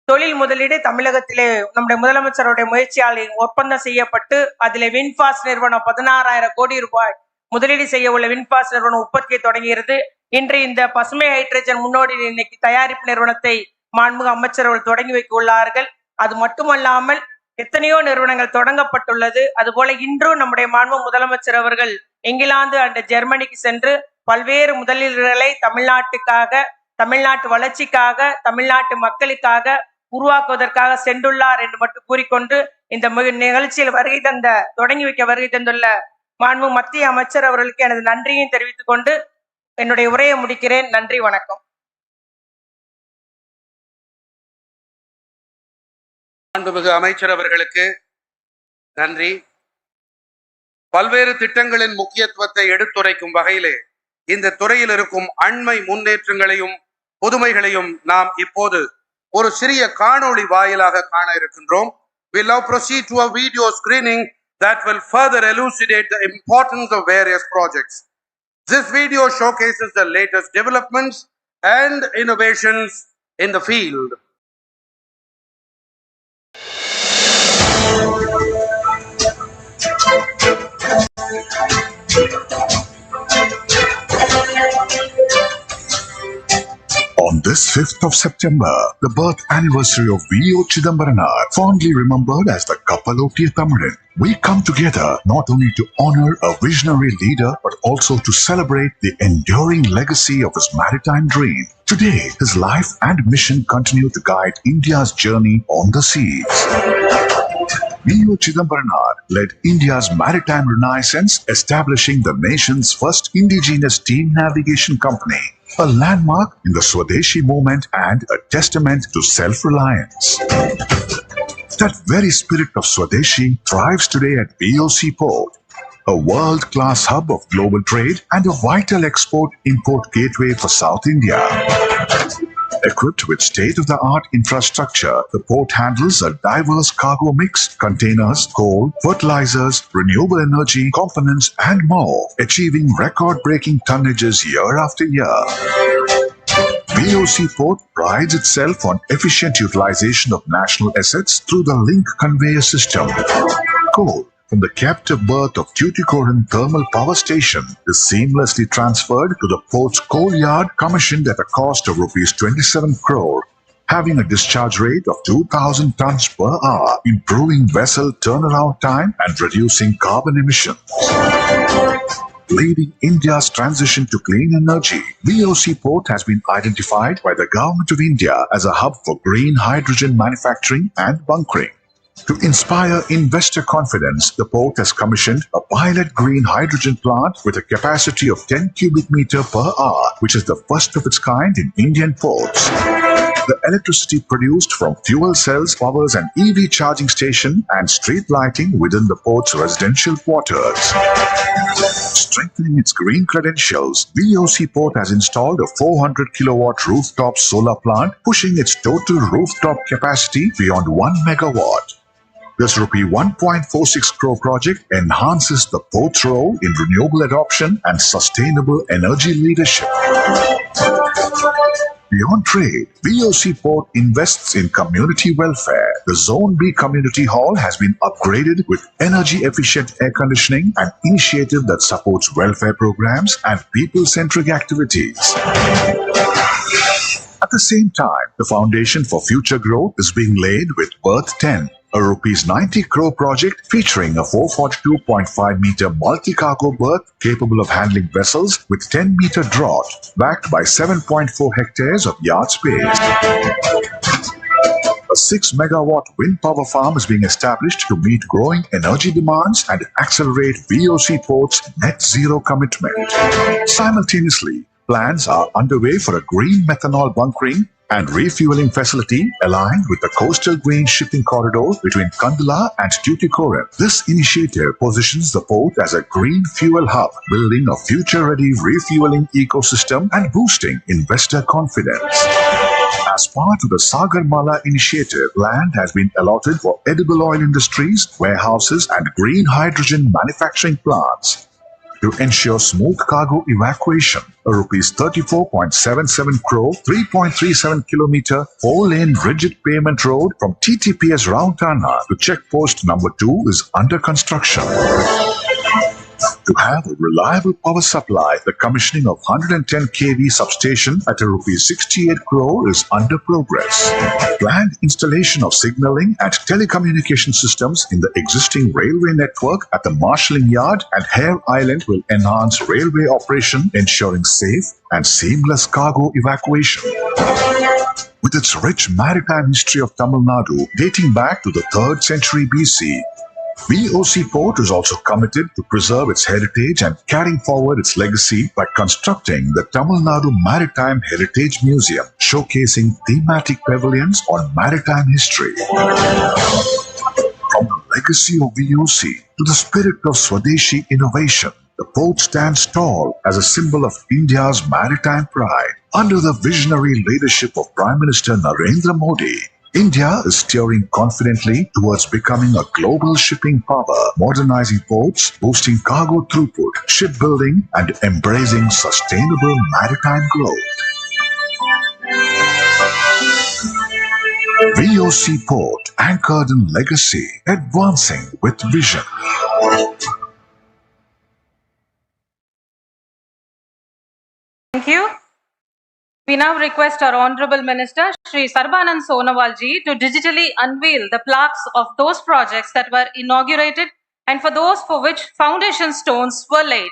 தொழில் முதலீடு தமிழகத்திலே நம்முடைய முதலமைச்சருடைய முயற்சியால் ஒப்பந்தம் செய்யப்பட்டு அதிலே வின்பாஸ் நிறுவனம் 16,000 கோடி ரூபாய் முதலீடு செய்ய உள்ள வின்பாஸ் நிறுவனம் உற்பத்தியை தொடங்குகிறது. இன்று இந்த பசுமை ஹைட்ரஜன் முன்னோடி இன்னைக்கு தயாரிப்பு நிறுவனத்தை மாண்புமிகு அமைச்சர் அவர்கள் தொடங்கி வைக்க உள்ளார்கள். அது மட்டுமல்லாமல் எத்தனையோ நிறுவனங்கள் தொடங்கப்பட்டுள்ளது. அதுபோல இன்றும் நம்முடைய மாண்பு முதலமைச்சர் அவர்கள் இங்கிலாந்து அண்ட் ஜெர்மனிக்கு சென்று பல்வேறு முதலீடுகளை தமிழ்நாட்டுக்காக, தமிழ்நாட்டு வளர்ச்சிக்காக, தமிழ்நாட்டு மக்களுக்காக உருவாக்குவதற்காக சென்றுள்ளார் என்று மட்டும் கூறிக்கொண்டு இந்த நிகழ்ச்சியில் தொடங்கி வைக்க வருகை தந்துள்ள மாண்பு மத்திய அமைச்சர் அவர்களுக்கு எனது நன்றியையும் தெரிவித்துக் கொண்டு என்னுடைய உரையை முடிக்கிறேன். நன்றி, வணக்கம். மாண்புமிகு அமைச்சர் அவர்களுக்கு நன்றி. பல்வேறு திட்டங்களின் முக்கியத்துவத்தை எடுத்துரைக்கும் வகையிலே இந்த துறையில் இருக்கும் அண்மை முன்னேற்றங்களையும் புதுமைகளையும் நாம் இப்போது ஒரு சிறிய காணொளி வாயிலாக காண இருக்கின்றோம். We'll now proceed to a video screening that will further elucidate the importance of various projects. This video showcases the latest developments and innovations in the field. On this 5th of September, the birth anniversary of V.O. Chidambaranar, fondly remembered as the Kapalottiya Tamilan, we come together not only to honor a visionary leader but also to celebrate the enduring legacy of his maritime dream. Today, his life and mission continue to guide India's journey on the seas. V.O. Chidambaranar led India's maritime renaissance, establishing the nation's first indigenous steam navigation company, a landmark in the Swadeshi movement and a testament to self-reliance. That very spirit of Swadeshi thrives today at VOC Port, a world-class hub of global trade and a vital export-import gateway for South India. Equipped with state-of-the-art infrastructure, the port handles a diverse cargo mix: containers, coal, fertilizers, renewable energy, components, and more, achieving record-breaking tonnages year after year. VOC Port prides itself on efficient utilization of national assets through the link conveyor system. Coal from the captive berth of Tuticorin thermal power station is seamlessly transferred to the port's coal yard, commissioned at a cost of Rs 27 crore, having a discharge rate of 2,000 tons per hour, improving vessel turnaround time and reducing carbon emissions. Leading India's transition to clean energy, VOC Port has been identified by the Government of India as a hub for green hydrogen manufacturing and bunkering. To inspire investor confidence, the port has commissioned a pilot green hydrogen plant with a capacity of 10 cubic meter per hour, which is the first of its kind in Indian ports. The electricity produced from fuel cells powers an EV charging station and street lighting within the port's residential quarters. Strengthening its green credentials, VOC Port has installed a 400 kilowatt rooftop solar plant, pushing its total rooftop capacity beyond 1 megawatt. This ₹1.46 crore project enhances the port's role in renewable adoption and sustainable energy leadership. Beyond trade, VOC Port invests in community welfare. The Zone B Community Hall has been upgraded with energy-efficient air conditioning, an initiative that supports welfare programs and people-centric activities. At the same time, the foundation for future growth is being laid with Berth 10, a Rs 90 crore project featuring a 442.5 meter multi-cargo berth capable of handling vessels with 10 meter draught, backed by 7.4 hectares of yard space. A 6 megawatt wind power farm is being established to meet growing energy demands and accelerate VOC Port's net zero commitment. Simultaneously, plans are underway for a green methanol bunkering and refueling facility aligned with the coastal grain shipping corridor between Kandla and Tuticorin. This initiative positions the port as a green fuel hub, building a future-ready refueling ecosystem and boosting investor confidence. As part of the Sagarmala initiative, land has been allotted for edible oil industries, warehouses, and green hydrogen manufacturing plants. To ensure smooth cargo evacuation, a rupees 34.77 crore, 3.37 kilometer, 4-lane rigid pavement road from TTPS Roundtana to checkpost number 2 is under construction. To have a reliable power supply, the commissioning of 110 kV substation at a rupees 68 crore is under progress. Planned installation of signaling and telecommunication systems in the existing railway network at the marshalling yard and Hare Island will enhance railway operation, ensuring safe and seamless cargo evacuation. With its rich maritime history of Tamil Nadu dating back to the 3rd century BC, VOC Port is also committed to preserve its heritage and carrying forward its legacy by constructing the Tamil Nadu Maritime Heritage Museum, showcasing thematic pavilions on maritime history. From the legacy of VOC to the spirit of Swadeshi innovation, the port stands tall as a symbol of India's maritime pride. Under the visionary leadership of Prime Minister Narendra Modi, India is steering confidently towards becoming a global shipping power, modernizing ports, boosting cargo throughput, shipbuilding, and embracing sustainable maritime growth. VOC Port, anchored in legacy, advancing with vision. Thank you. We now request our Honorable Minister, Shri Sarbananda Sonowal ji, to digitally unveil the plaques of those projects that were inaugurated and for those for which foundation stones were laid.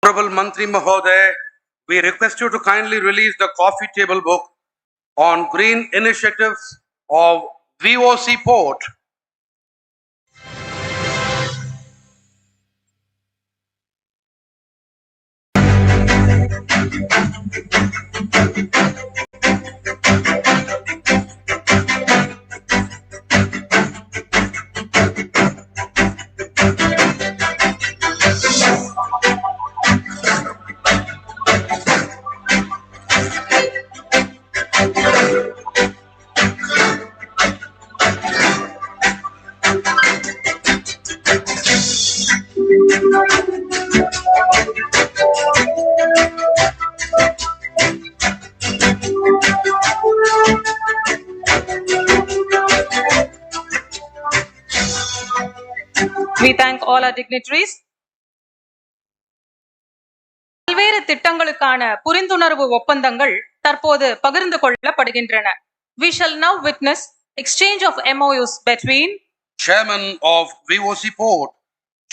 Honorable Mantri Mahoday, we request you to kindly release the coffee table book on green initiatives of VOC Port. We thank all our dignitaries. பல்வேறு திட்டங்களுக்கான புரிந்துணர்வு ஒப்பந்தங்கள் தற்போது பகிர்ந்து கொள்ளப்படுகின்றன. We shall now witness exchange of MOUs between Chairman of VOC Port,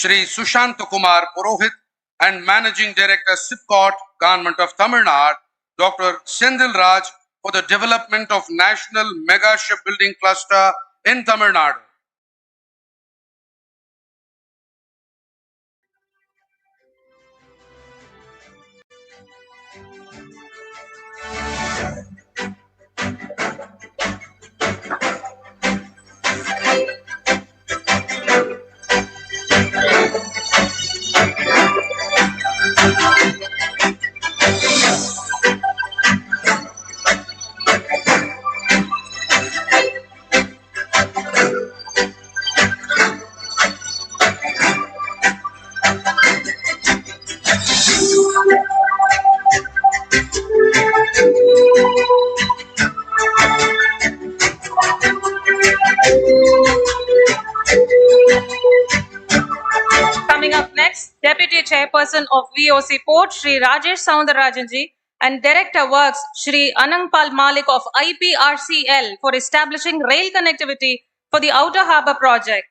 Shri Sushant Kumar Purohit, and Managing Director SIPCOT, Government of Tamil Nadu, Dr. Sendil Raj, for the development of National Mega Shipbuilding Cluster in Tamil Nadu. Coming up next, Deputy Chairperson of VOC Port, Shri Rajesh Soundarajanji, and Director Works, Shri Anangpal Malik of IPRCL for establishing rail connectivity for the Outer Harbour project.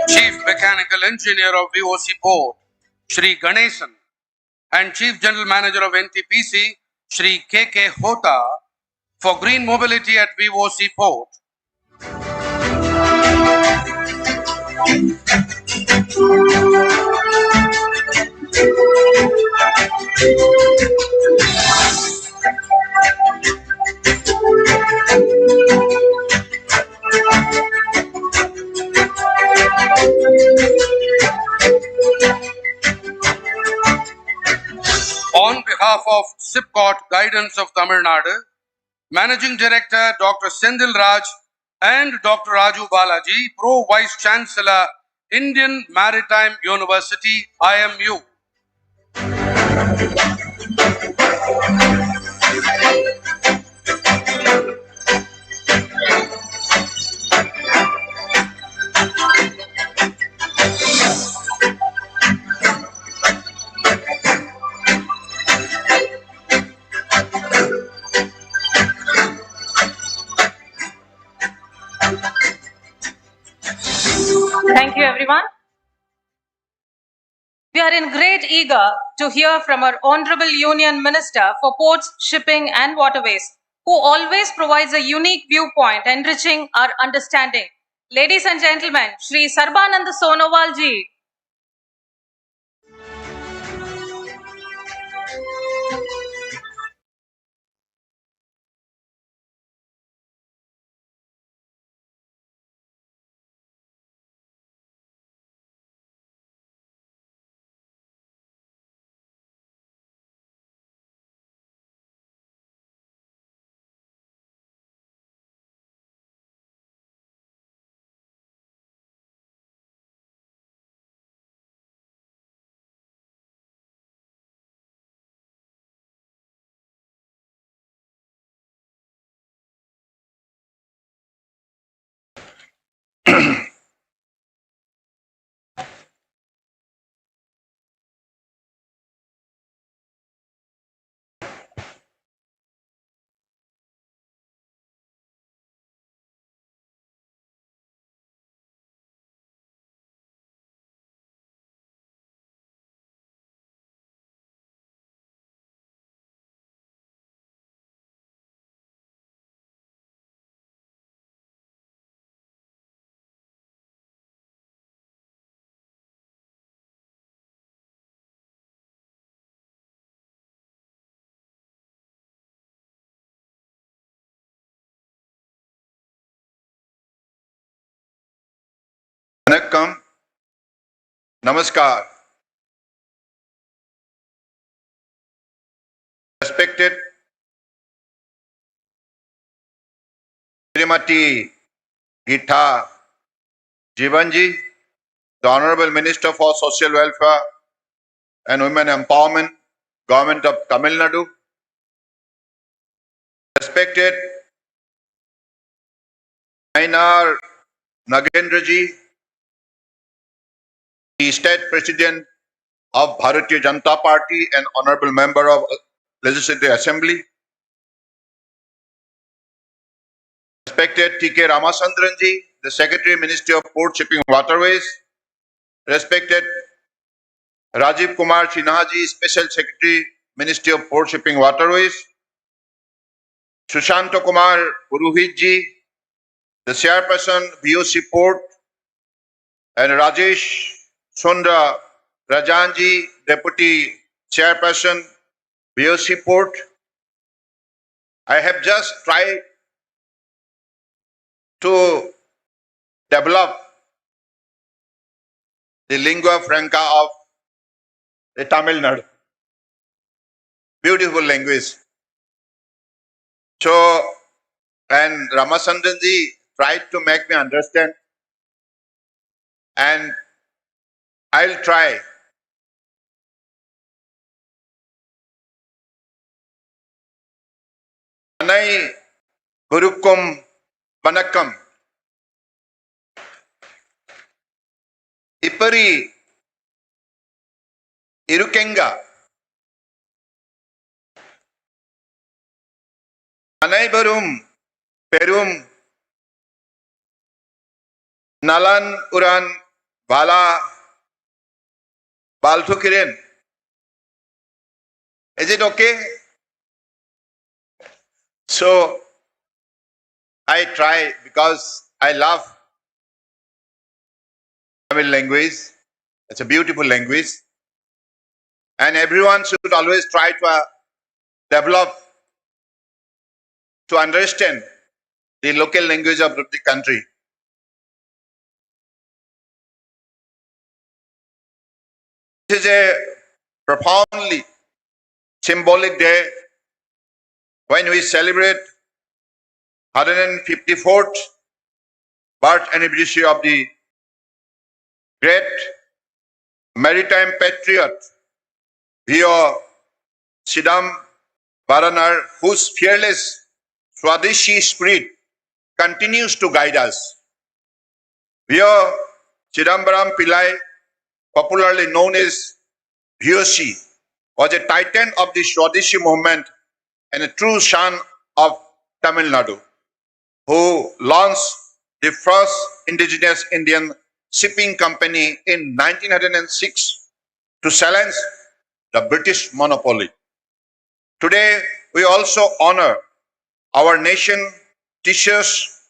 Chief Mechanical Engineer of VOC Port, Shri Ganesan, and Chief General Manager of NTPC, Shri KK Hota, for green mobility at VOC Port. On behalf of SIPCOT Guidance of Tamil Nadu, Managing Director Dr. Sendil Raj and Dr. Raju Balaji, Pro Vice Chancellor, Indian Maritime University, IMU. Thank you, everyone. We are in great eager to hear from our Honorable Union Minister for Ports, Shipping and Waterways, who always provides a unique viewpoint enriching our understanding. Ladies and gentlemen, Shri Sarbananda Sonowal ji. Vanakkam, Namaskar. Respected Srimati Geeta Jivanji, the Honorable Minister for Social Welfare and Women Empowerment, Government of Tamil Nadu. Respected Nainar Nagendraji, the State President of Bharatiya Janata Party and Honorable Member of Legislative Assembly. Respected T.K. Ramasandranji, the Secretary Ministry of Port, Shipping, Waterways. Respected Rajiv Kumar Sinhaji, Special Secretary, Ministry of Port, Shipping, Waterways. Sushanta Kumar Purohitji, the Chairperson, VOC Port. And Rajesh Sundra Rajanji, Deputy Chairperson, VOC Port. I have just tried to develop the lingua franca of the Tamil Nadu. Beautiful language. So, and Ramasandranji tried to make me understand, and I'll try. Anai Gurukum Vanakkam. Ipari Irukenga. Anaibarum Perum Nalan Uran Bala Balthukiren. Is it okay? So I try because I love Tamil language. It's a beautiful language. And everyone should always try to develop to understand the local language of the country. This is a profoundly symbolic day when we celebrate 154th birth anniversary of the great maritime patriot V.O. Chidambaran, whose fearless Swadeshi spirit continues to guide us. V.O. Chidambaram Pillai, popularly known as VOC, was a titan of the Swadeshi movement and a true son of Tamil Nadu, who launched the first indigenous Indian shipping company in 1906 to silence the British monopoly. Today, we also honor our nation teachers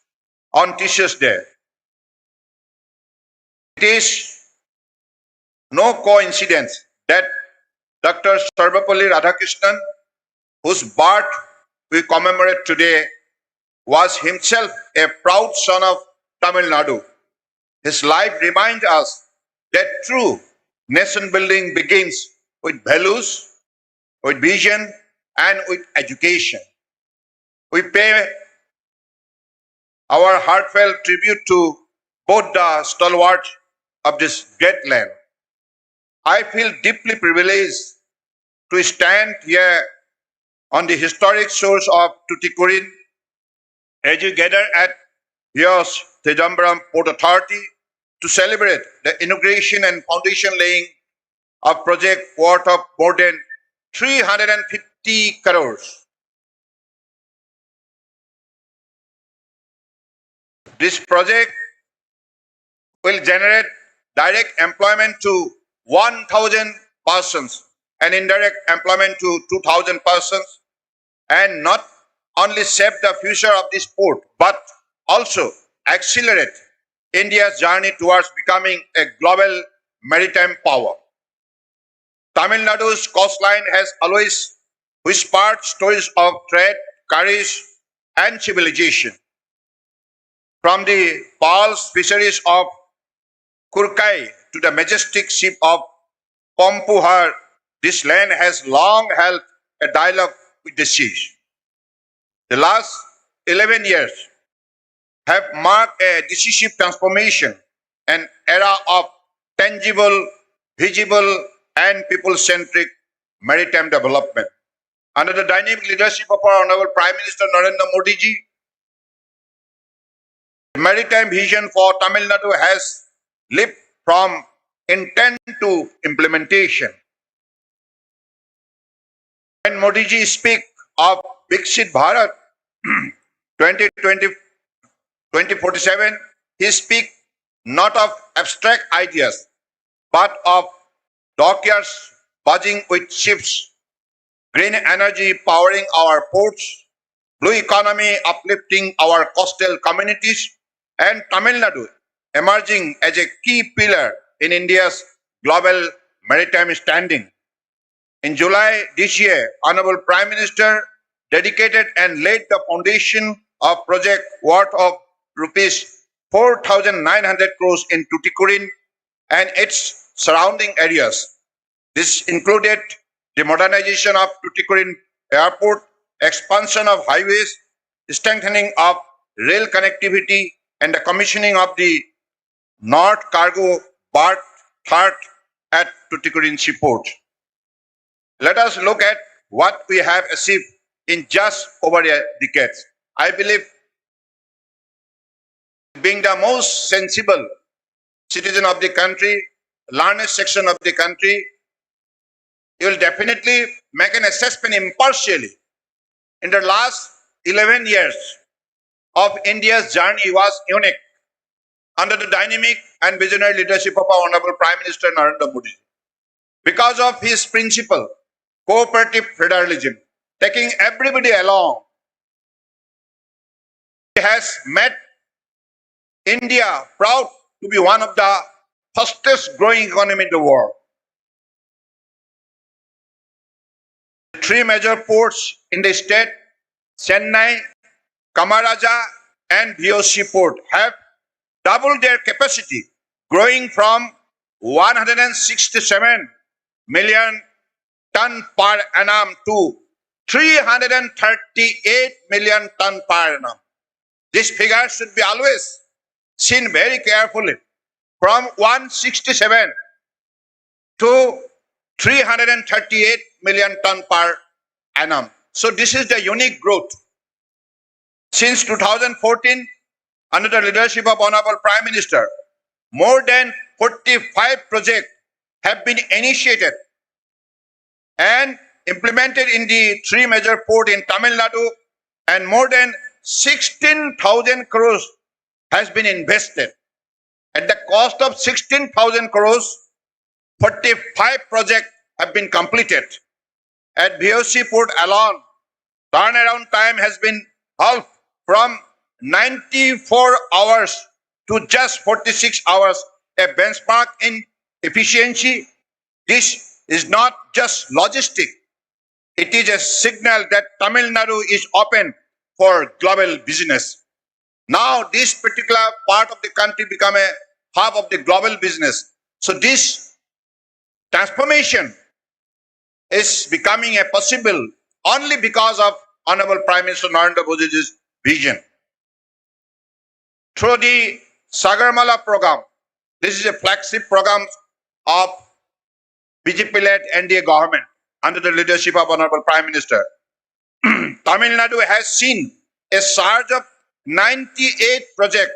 on Teachers' Day. It is no coincidence that Dr. Sarvapalli Radhakrishnan, whose birth we commemorate today, was himself a proud son of Tamil Nadu. His life reminds us that true nation building begins with values, with vision, and with education. We pay our heartfelt tribute to both the stalwarts of this great land. I feel deeply privileged to stand here on the historic shores of Tuticorin as you gather at VOC Chidambaram Port Authority to celebrate the inauguration and foundation laying of project worth of more than 350 crores. This project will generate direct employment to 1,000 persons and indirect employment to 2,000 persons, and not only shape the future of this port, but also accelerate India's journey towards becoming a global maritime power. Tamil Nadu's coastline has always whispered stories of trade, courage, and civilization. From the pearls fisheries of Kurkai to the majestic ship of Pompuhar, this land has long held a dialogue with the seas. The last 11 years have marked a decisive transformation, an era of tangible, visible, and people-centric maritime development. Under the dynamic leadership of our Honorable Prime Minister Narendra Modi ji, the maritime vision for Tamil Nadu has leaped from intent to implementation. When Modi ji speaks of Viksit Bharat 2047, he speaks not of abstract ideas, but of dockyards buzzing with ships, green energy powering our ports, blue economy uplifting our coastal communities, and Tamil Nadu emerging as a key pillar in India's global maritime standing. In July this year, Honorable Prime Minister dedicated and laid the foundation of project worth of rupees 4,900 crores in Tuticorin and its surrounding areas. This included the modernization of Tuticorin Airport, expansion of highways, strengthening of rail connectivity, and the commissioning of the North Cargo Berth at Tuticorin Seaport. Let us look at what we have achieved in just over a decade. I believe, being the most sensible citizen of the country, learned section of the country, you will definitely make an assessment impartially. In the last 11 years of India's journey was unique under the dynamic and visionary leadership of our Honorable Prime Minister Narendra Modi. Because of his principle, cooperative federalism, taking everybody along, he has made India proud to be one of the fastest growing economy in the world. Three major ports in the state, Chennai, Kamaraja, and VOC port, have doubled their capacity, growing from 167 million ton per annum to 338 million ton per annum. This figure should be always seen very carefully. From 167 to 338 million ton per annum. So this is the unique growth. Since 2014, under the leadership of Honorable Prime Minister, more than 45 projects have been initiated and implemented in the three major ports in Tamil Nadu, and more than 16,000 crores has been invested. At the cost of 16,000 crores, 45 projects have been completed. At VOC port alone, turnaround time has been halved from 94 hours to just 46 hours, a benchmark in efficiency. This is not just logistic. It is a signal that Tamil Nadu is open for global business. Now this particular part of the country become a hub of the global business. So this transformation is becoming a possible only because of Honorable Prime Minister Narendra Modi's vision. Through the Sagarmala program, this is a flagship program of BJP-led NDA government under the leadership of Honorable Prime Minister. Tamil Nadu has seen a surge of 98 projects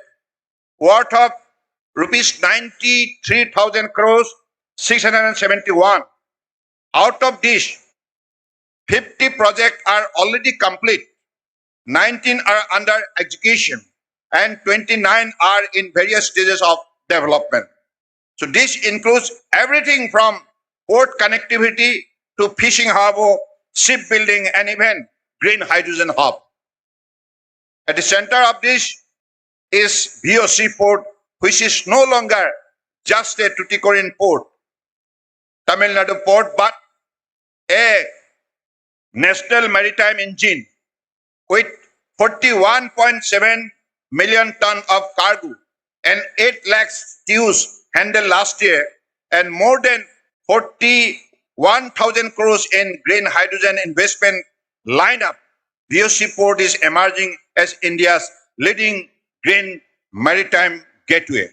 worth of rupees 93,000 crores 671. Out of this, 50 projects are already complete, 19 are under execution, and 29 are in various stages of development. So this includes everything from port connectivity to fishing harbor, shipbuilding, and even green hydrogen hub. At the center of this is VOC port, which is no longer just a Tuticorin port, Tamil Nadu port, but a national maritime engine with 41.7 million ton of cargo and 8 lakhs TEUs handled last year, and more than 41,000 crores in green hydrogen investment lineup. VOC port is emerging as India's leading green maritime gateway.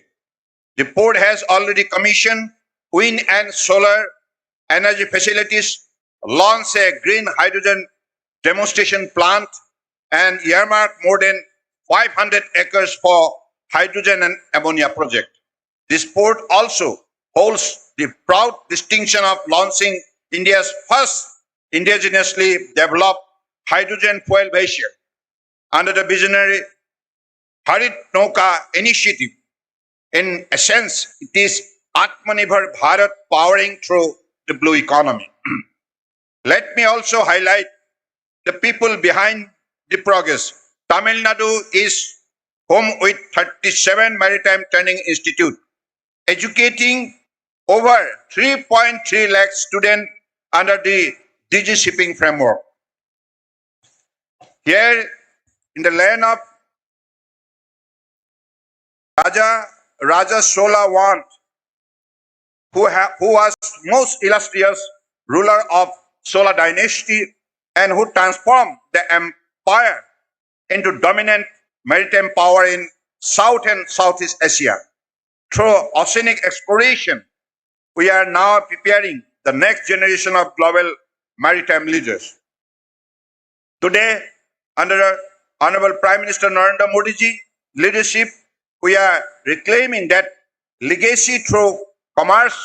The port has already commissioned wind and solar energy facilities, launched a green hydrogen demonstration plant, and earmarked more than 500 acres for hydrogen and ammonia project. This port also holds the proud distinction of launching India's first indigenously developed hydrogen fuel vessel under the visionary Harit Nauka initiative. In essence, it is Atmanirbhar Bharat powering through the blue economy. Let me also highlight the people behind the progress. Tamil Nadu is home with 37 maritime training institute, educating over 3.3 lakh students under the DG shipping framework. Here in the land of Raja Sonowal, who was most illustrious ruler of Sola dynasty and who transformed the empire into dominant maritime power in South and Southeast Asia. Through oceanic exploration, we are now preparing the next generation of global maritime leaders. Today, under Honorable Prime Minister Narendra Modi ji leadership, we are reclaiming that legacy through commerce,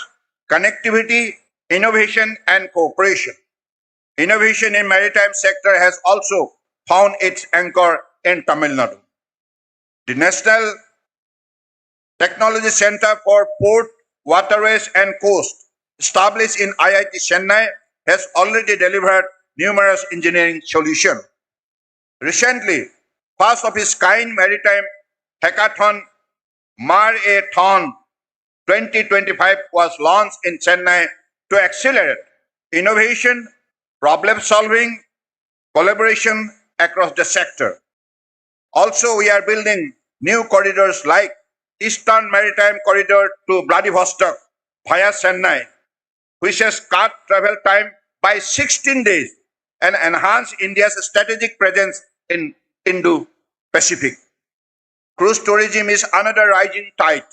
connectivity, innovation and cooperation. Innovation in maritime sector has also found its anchor in Tamil Nadu. The National Technology Center for Port, Waterways and Coast, established in IIT Chennai, has already delivered numerous engineering solutions. Recently, first of its kind maritime hackathon, Mar-a-thon 2025 was launched in Chennai to accelerate innovation, problem solving, collaboration across the sector. Also, we are building new corridors like Eastern Maritime Corridor to Vladivostok via Chennai, which has cut travel time by 16 days and enhanced India's strategic presence in Indo-Pacific. Cruise tourism is another rising tide.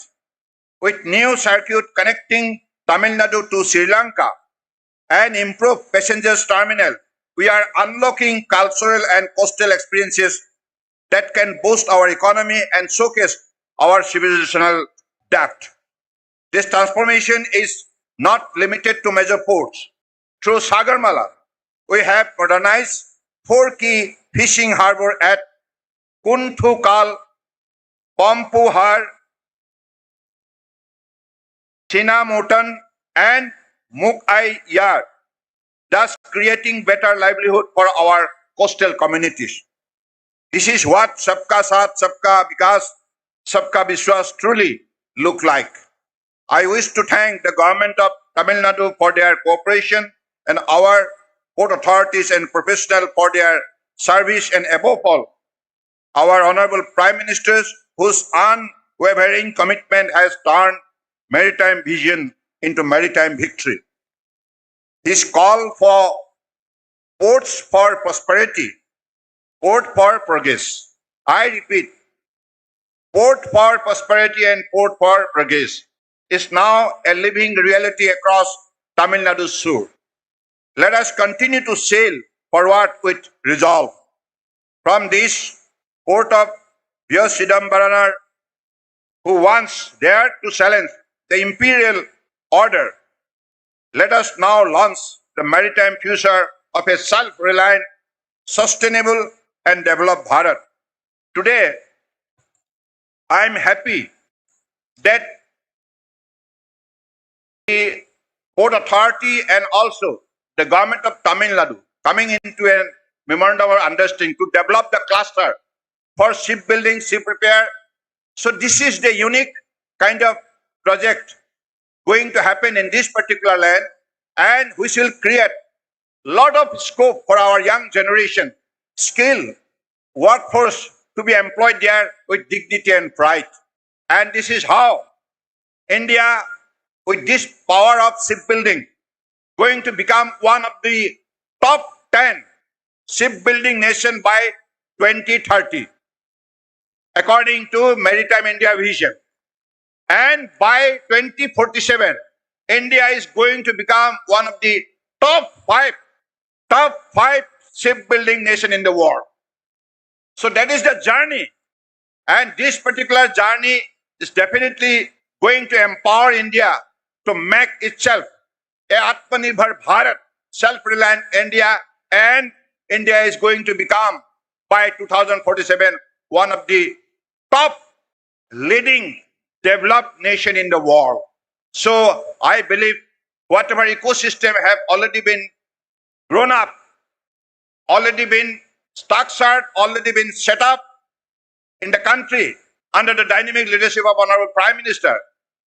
With new circuit connecting Tamil Nadu to Sri Lanka and improved passengers terminal, we are unlocking cultural and coastal experiences that can boost our economy and showcase our civilizational depth. This transformation is not limited to major ports. Through Sagarmala, we have modernized 4 key fishing harbor at Kunthukal, Pampuhar, Chinamotan and Mukai Yard, thus creating better livelihood for our coastal communities. This is what Sabka Saath, Sabka Vikas, Sabka Vishwas truly look like. I wish to thank the government of Tamil Nadu for their cooperation and our port authorities and professionals for their service, and above all, our Honorable Prime Ministers whose unwavering commitment has turned maritime vision into maritime victory. His call for ports for prosperity, port for progress. I repeat, port for prosperity and port for progress is now a living reality across Tamil Nadu's shore. Let us continue to sail forward with resolve. From this port of VOC Chidambaram, who once dared to challenge the imperial order, let us now launch the maritime future of a self-reliant, sustainable and developed Bharat. Today, I am happy that the Port Authority and also the government of Tamil Nadu coming into a memorandum of understanding to develop the cluster for shipbuilding, ship repair. So this is the unique kind of project going to happen in this particular land, and which will create a lot of scope for our young generation, skilled workforce to be employed there with dignity and pride. And this is how India, with this power of shipbuilding, going to become one of the top 10 shipbuilding nation by 2030, according to Maritime India Vision. And by 2047, India is going to become one of the top five shipbuilding nation in the world. So that is the journey. And this particular journey is definitely going to empower India to make itself a Atmanirbhar Bharat, self-reliant India, and India is going to become by 2047 one of the top leading developed nation in the world. So I believe whatever ecosystem have already been grown up, already been structured, already been set up in the country under the dynamic leadership of Honorable Prime Minister,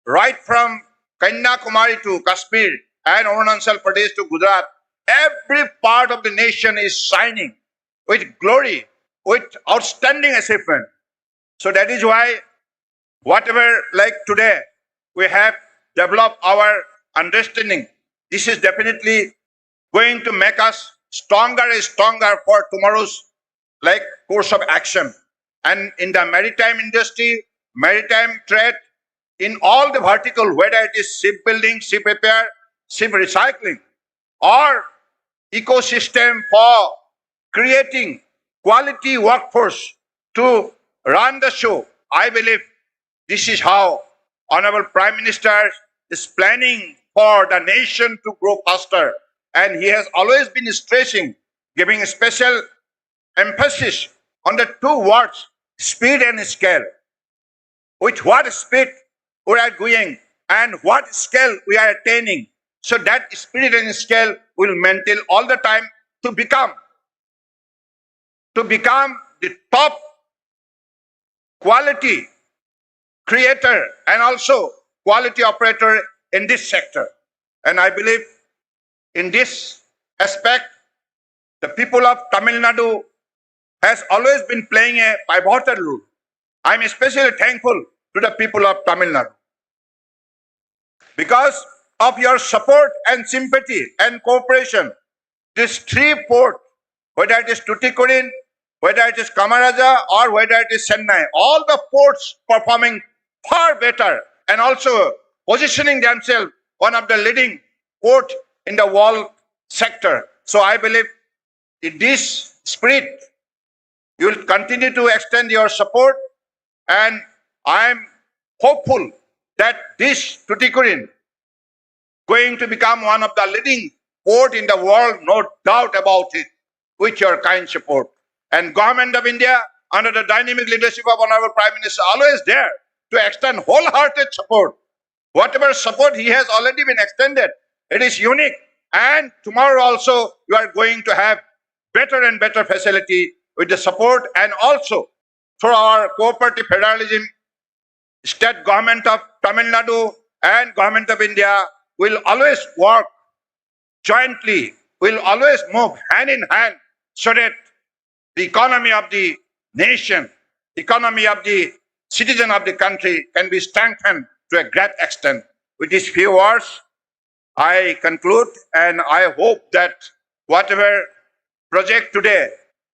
right from Kanyakumari to Kashmir and Arunachal Pradesh to Gujarat, every part of the nation is shining with glory, with outstanding achievement. So that is why whatever like today we have developed our understanding, this is definitely going to make us stronger and stronger for tomorrow's course of action. And in the maritime industry, maritime trade, in all the vertical, whether it is shipbuilding, ship repair, ship recycling, or ecosystem for creating quality workforce to run the show. I believe this is how Honorable Prime Minister is planning for the nation to grow faster. And he has always been stressing, giving a special emphasis on the two words, speed and scale. With what speed we are going and what scale we are attaining. So that speed and scale will maintain all the time to become the top quality creator and also quality operator in this sector. And I believe in this aspect, the people of Tamil Nadu has always been playing a pivotal role. I'm especially thankful to the people of Tamil Nadu because of your support and sympathy and cooperation. These three ports, whether it is Tuticorin, whether it is Kamaraja, or whether it is Chennai, all the ports performing far better and also positioning themselves one of the leading port in the world sector. So I believe in this spirit, you will continue to extend your support, and I am hopeful that this Tuticorin going to become one of the leading port in the world, no doubt about it, with your kind support. And Government of India, under the dynamic leadership of Honorable Prime Minister, always there to extend wholehearted support. Whatever support he has already been extended, it is unique. And tomorrow also, you are going to have better and better facility with the support, and also through our cooperative federalism, state government of Tamil Nadu and Government of India will always work jointly, will always move hand in hand so that the economy of the nation, economy of the citizen of the country can be strengthened to a great extent. With these few words, I conclude, and I hope that whatever project today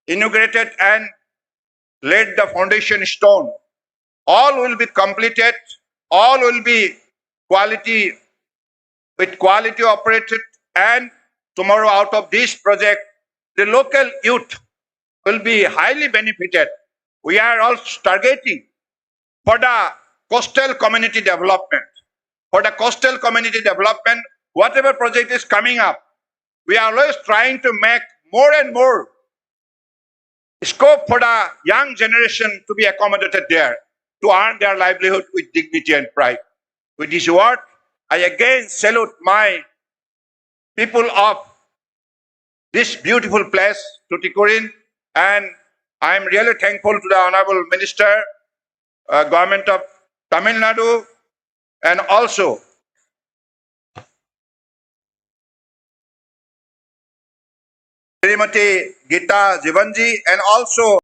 inaugurated and laid the foundation stone, all will be completed, all will be quality operated, and tomorrow out of this project, the local youth will be highly benefited. We are also targeting for the coastal community development. For the coastal community development, whatever project is coming up, we are always trying to make more and more scope for the young generation to be accommodated there, to earn their livelihood with dignity and pride. With this word, I again salute my people of this beautiful place, Tuticorin, and I am really thankful to the Honorable Minister, Government of Tamil Nadu, and also Srimati Gita Jivanji, and also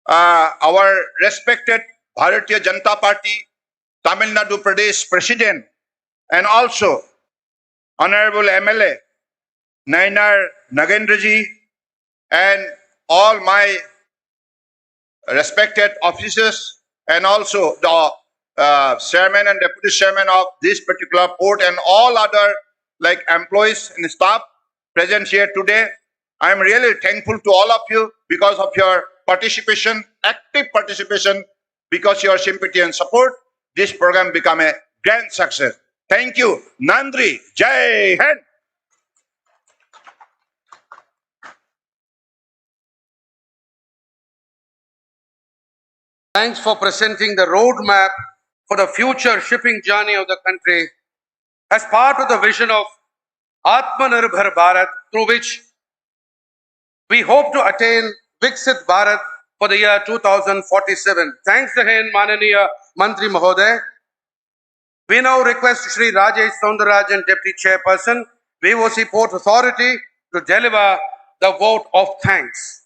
our respected Bharatiya Janata Party, Tamil Nadu Pradesh President, and also Honorable MLA Nainar Nagendraji, and all my respected officers, and also the chairman and deputy chairman of this particular port, and all other employees and staff present here today. I am really thankful to all of you because of your participation, active participation, because your sympathy and support. This program become a grand success. Thank you. Nandri. Jai Hind. Thanks for presenting the roadmap for the future shipping journey of the country as part of the vision of Atmanirbhar Bharat, through which we hope to attain Viksit Bharat for the year 2047. Thanks again, Mananiya Mantri Mahoday. We now request Shri Rajesh Soundarajan, Deputy Chairperson, VOC Port Authority, to deliver the vote of thanks.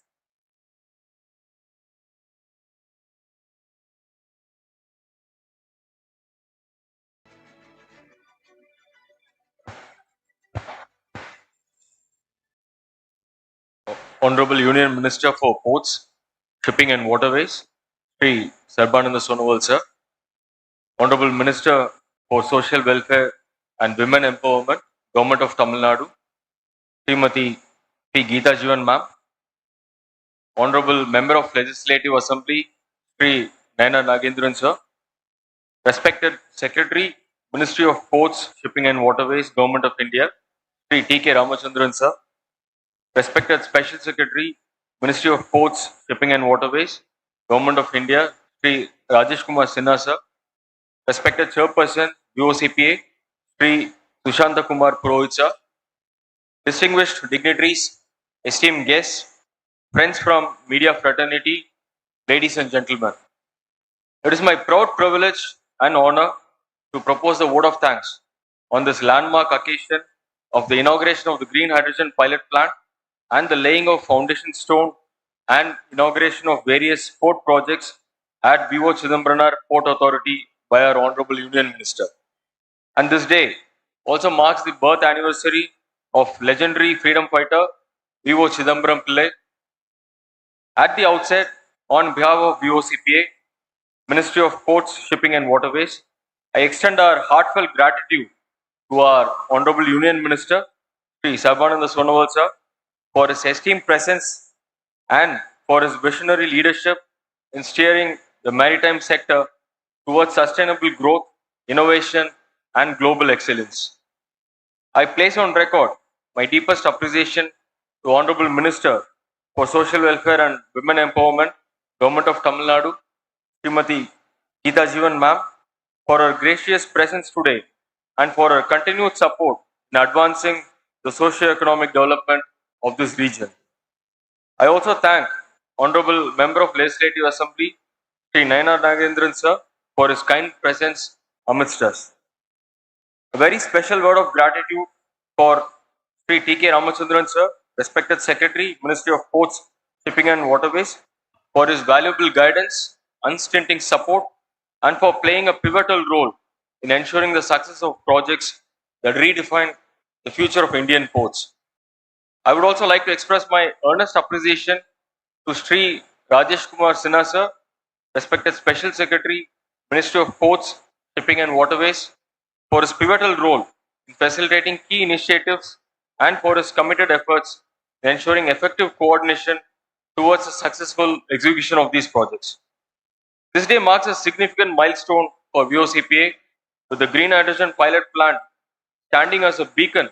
Honorable Union Minister for Ports, Shipping and Waterways, Sri Sarbananda Sonowal sir, Honorable Minister for Social Welfare and Women Empowerment, Government of Tamil Nadu, Srimati P. Geeta Jivan ma'am, Honorable Member of Legislative Assembly, Sri Naina Nagendran sir, respected Secretary, Ministry of Ports, Shipping and Waterways, Government of India, Sri T.K. Ramachandran sir, respected Special Secretary, Ministry of Ports, Shipping and Waterways, Government of India, Sri Rajesh Kumar Sinha sir, respected Chairperson, VOCPA, Sri Sushanta Kumar Purohit sir, distinguished dignitaries, esteemed guests, friends from media fraternity, ladies and gentlemen. It is my proud privilege and honor to propose the vote of thanks on this landmark occasion of the inauguration of the Green Hydrogen Pilot Plant and the laying of foundation stone and inauguration of various port projects at VOC Chidambaram Port Authority by our Honorable Union Minister. And this day also marks the birth anniversary of legendary freedom fighter VOC Chidambaram Pillai. At the outset, on behalf of VOCPA, Ministry of Ports, Shipping and Waterways, I extend our heartfelt gratitude to our Honorable Union Minister, Sri Sarbananda Sonowal sir, for his esteemed presence and for his visionary leadership in steering the maritime sector towards sustainable growth, innovation, and global excellence. I place on record my deepest appreciation to Honorable Minister for Social Welfare and Women Empowerment, Government of Tamil Nadu, Srimati Geeta Jivan ma'am, for her gracious presence today and for her continued support in advancing the socio-economic development of this region. I also thank Honorable Member of Legislative Assembly, Sri Naina Nagendran sir, for his kind presence amidst us. A very special word of gratitude for Sri T.K. Ramachandran sir, respected Secretary, Ministry of Ports, Shipping and Waterways, for his valuable guidance, unstinting support, and for playing a pivotal role in ensuring the success of projects that redefine the future of Indian ports. I would also like to express my earnest appreciation to Sri Rajesh Kumar Sinha sir, respected Special Secretary, Ministry of Ports, Shipping and Waterways, for his pivotal role in facilitating key initiatives and for his committed efforts in ensuring effective coordination towards the successful execution of these projects. This day marks a significant milestone for VOCPA, with the Green Hydrogen Pilot Plant standing as a beacon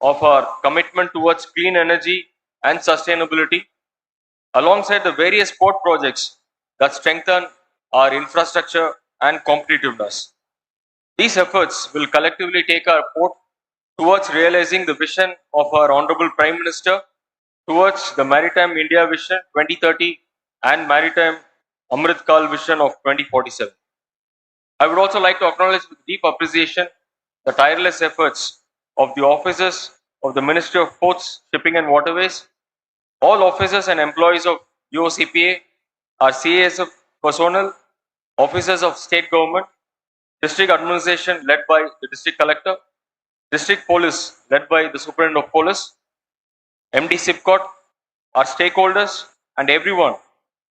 of our commitment towards clean energy and sustainability, alongside the various port projects that strengthen our infrastructure and competitiveness. These efforts will collectively take our port towards realizing the vision of our Honorable Prime Minister towards the Maritime India Vision 2030 and Maritime Amrit Kal Vision of 2047. I would also like to acknowledge with deep appreciation the tireless efforts of the officers of the Ministry of Ports, Shipping and Waterways, all officers and employees of UOCPA, our CASF personnel, officers of state government, district administration led by the district collector, district police led by the superintendent of police, MD SIPCOT, our stakeholders, and everyone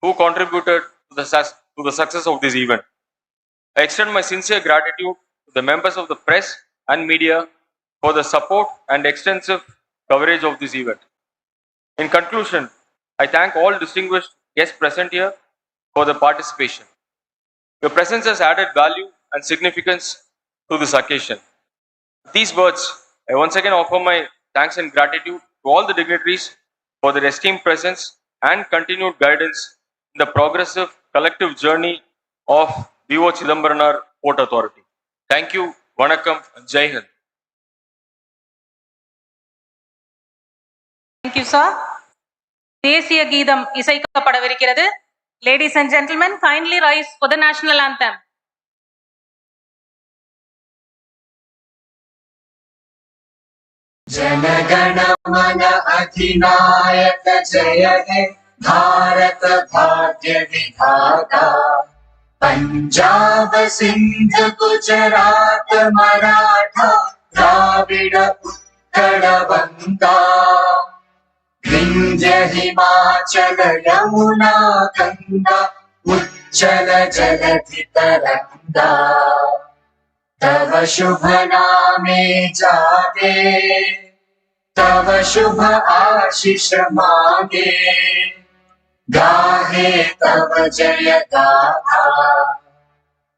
who contributed to the success of this event. I extend my sincere gratitude to the members of the press and media for the support and extensive coverage of this event. In conclusion, I thank all distinguished guests present here for the participation. Your presence has added value and significance to this occasion. With these words, I once again offer my thanks and gratitude to all the dignitaries for their esteemed presence and continued guidance in the progressive collective journey of VOC Chidambaram Port Authority. Thank you, Vanakkam, and Jai Hind. Thank you, sir. தேசிய கீதம் இசைக்கப்படவிருக்கிறது. Ladies and gentlemen, kindly rise for the national anthem. जनगण मन अधिनायक जय हे भारत भाग्य विधाता पंजाब सिंध गुजरात मराठा द्राविड़ उत्कल बंगा विंध्य हिमाचल यमुना गंगा उच्चल जलधि तरंगा तव शुभ नामे जागे तव शुभ आशीष मांगे गाहे तव जय गाथा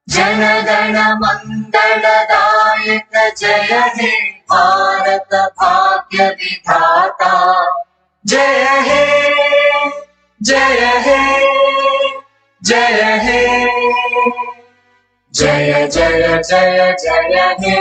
जनगण मंगलदायक जय हे भारत भाग्य विधाता जय हे जय हे जय हे जय जय जय जय हे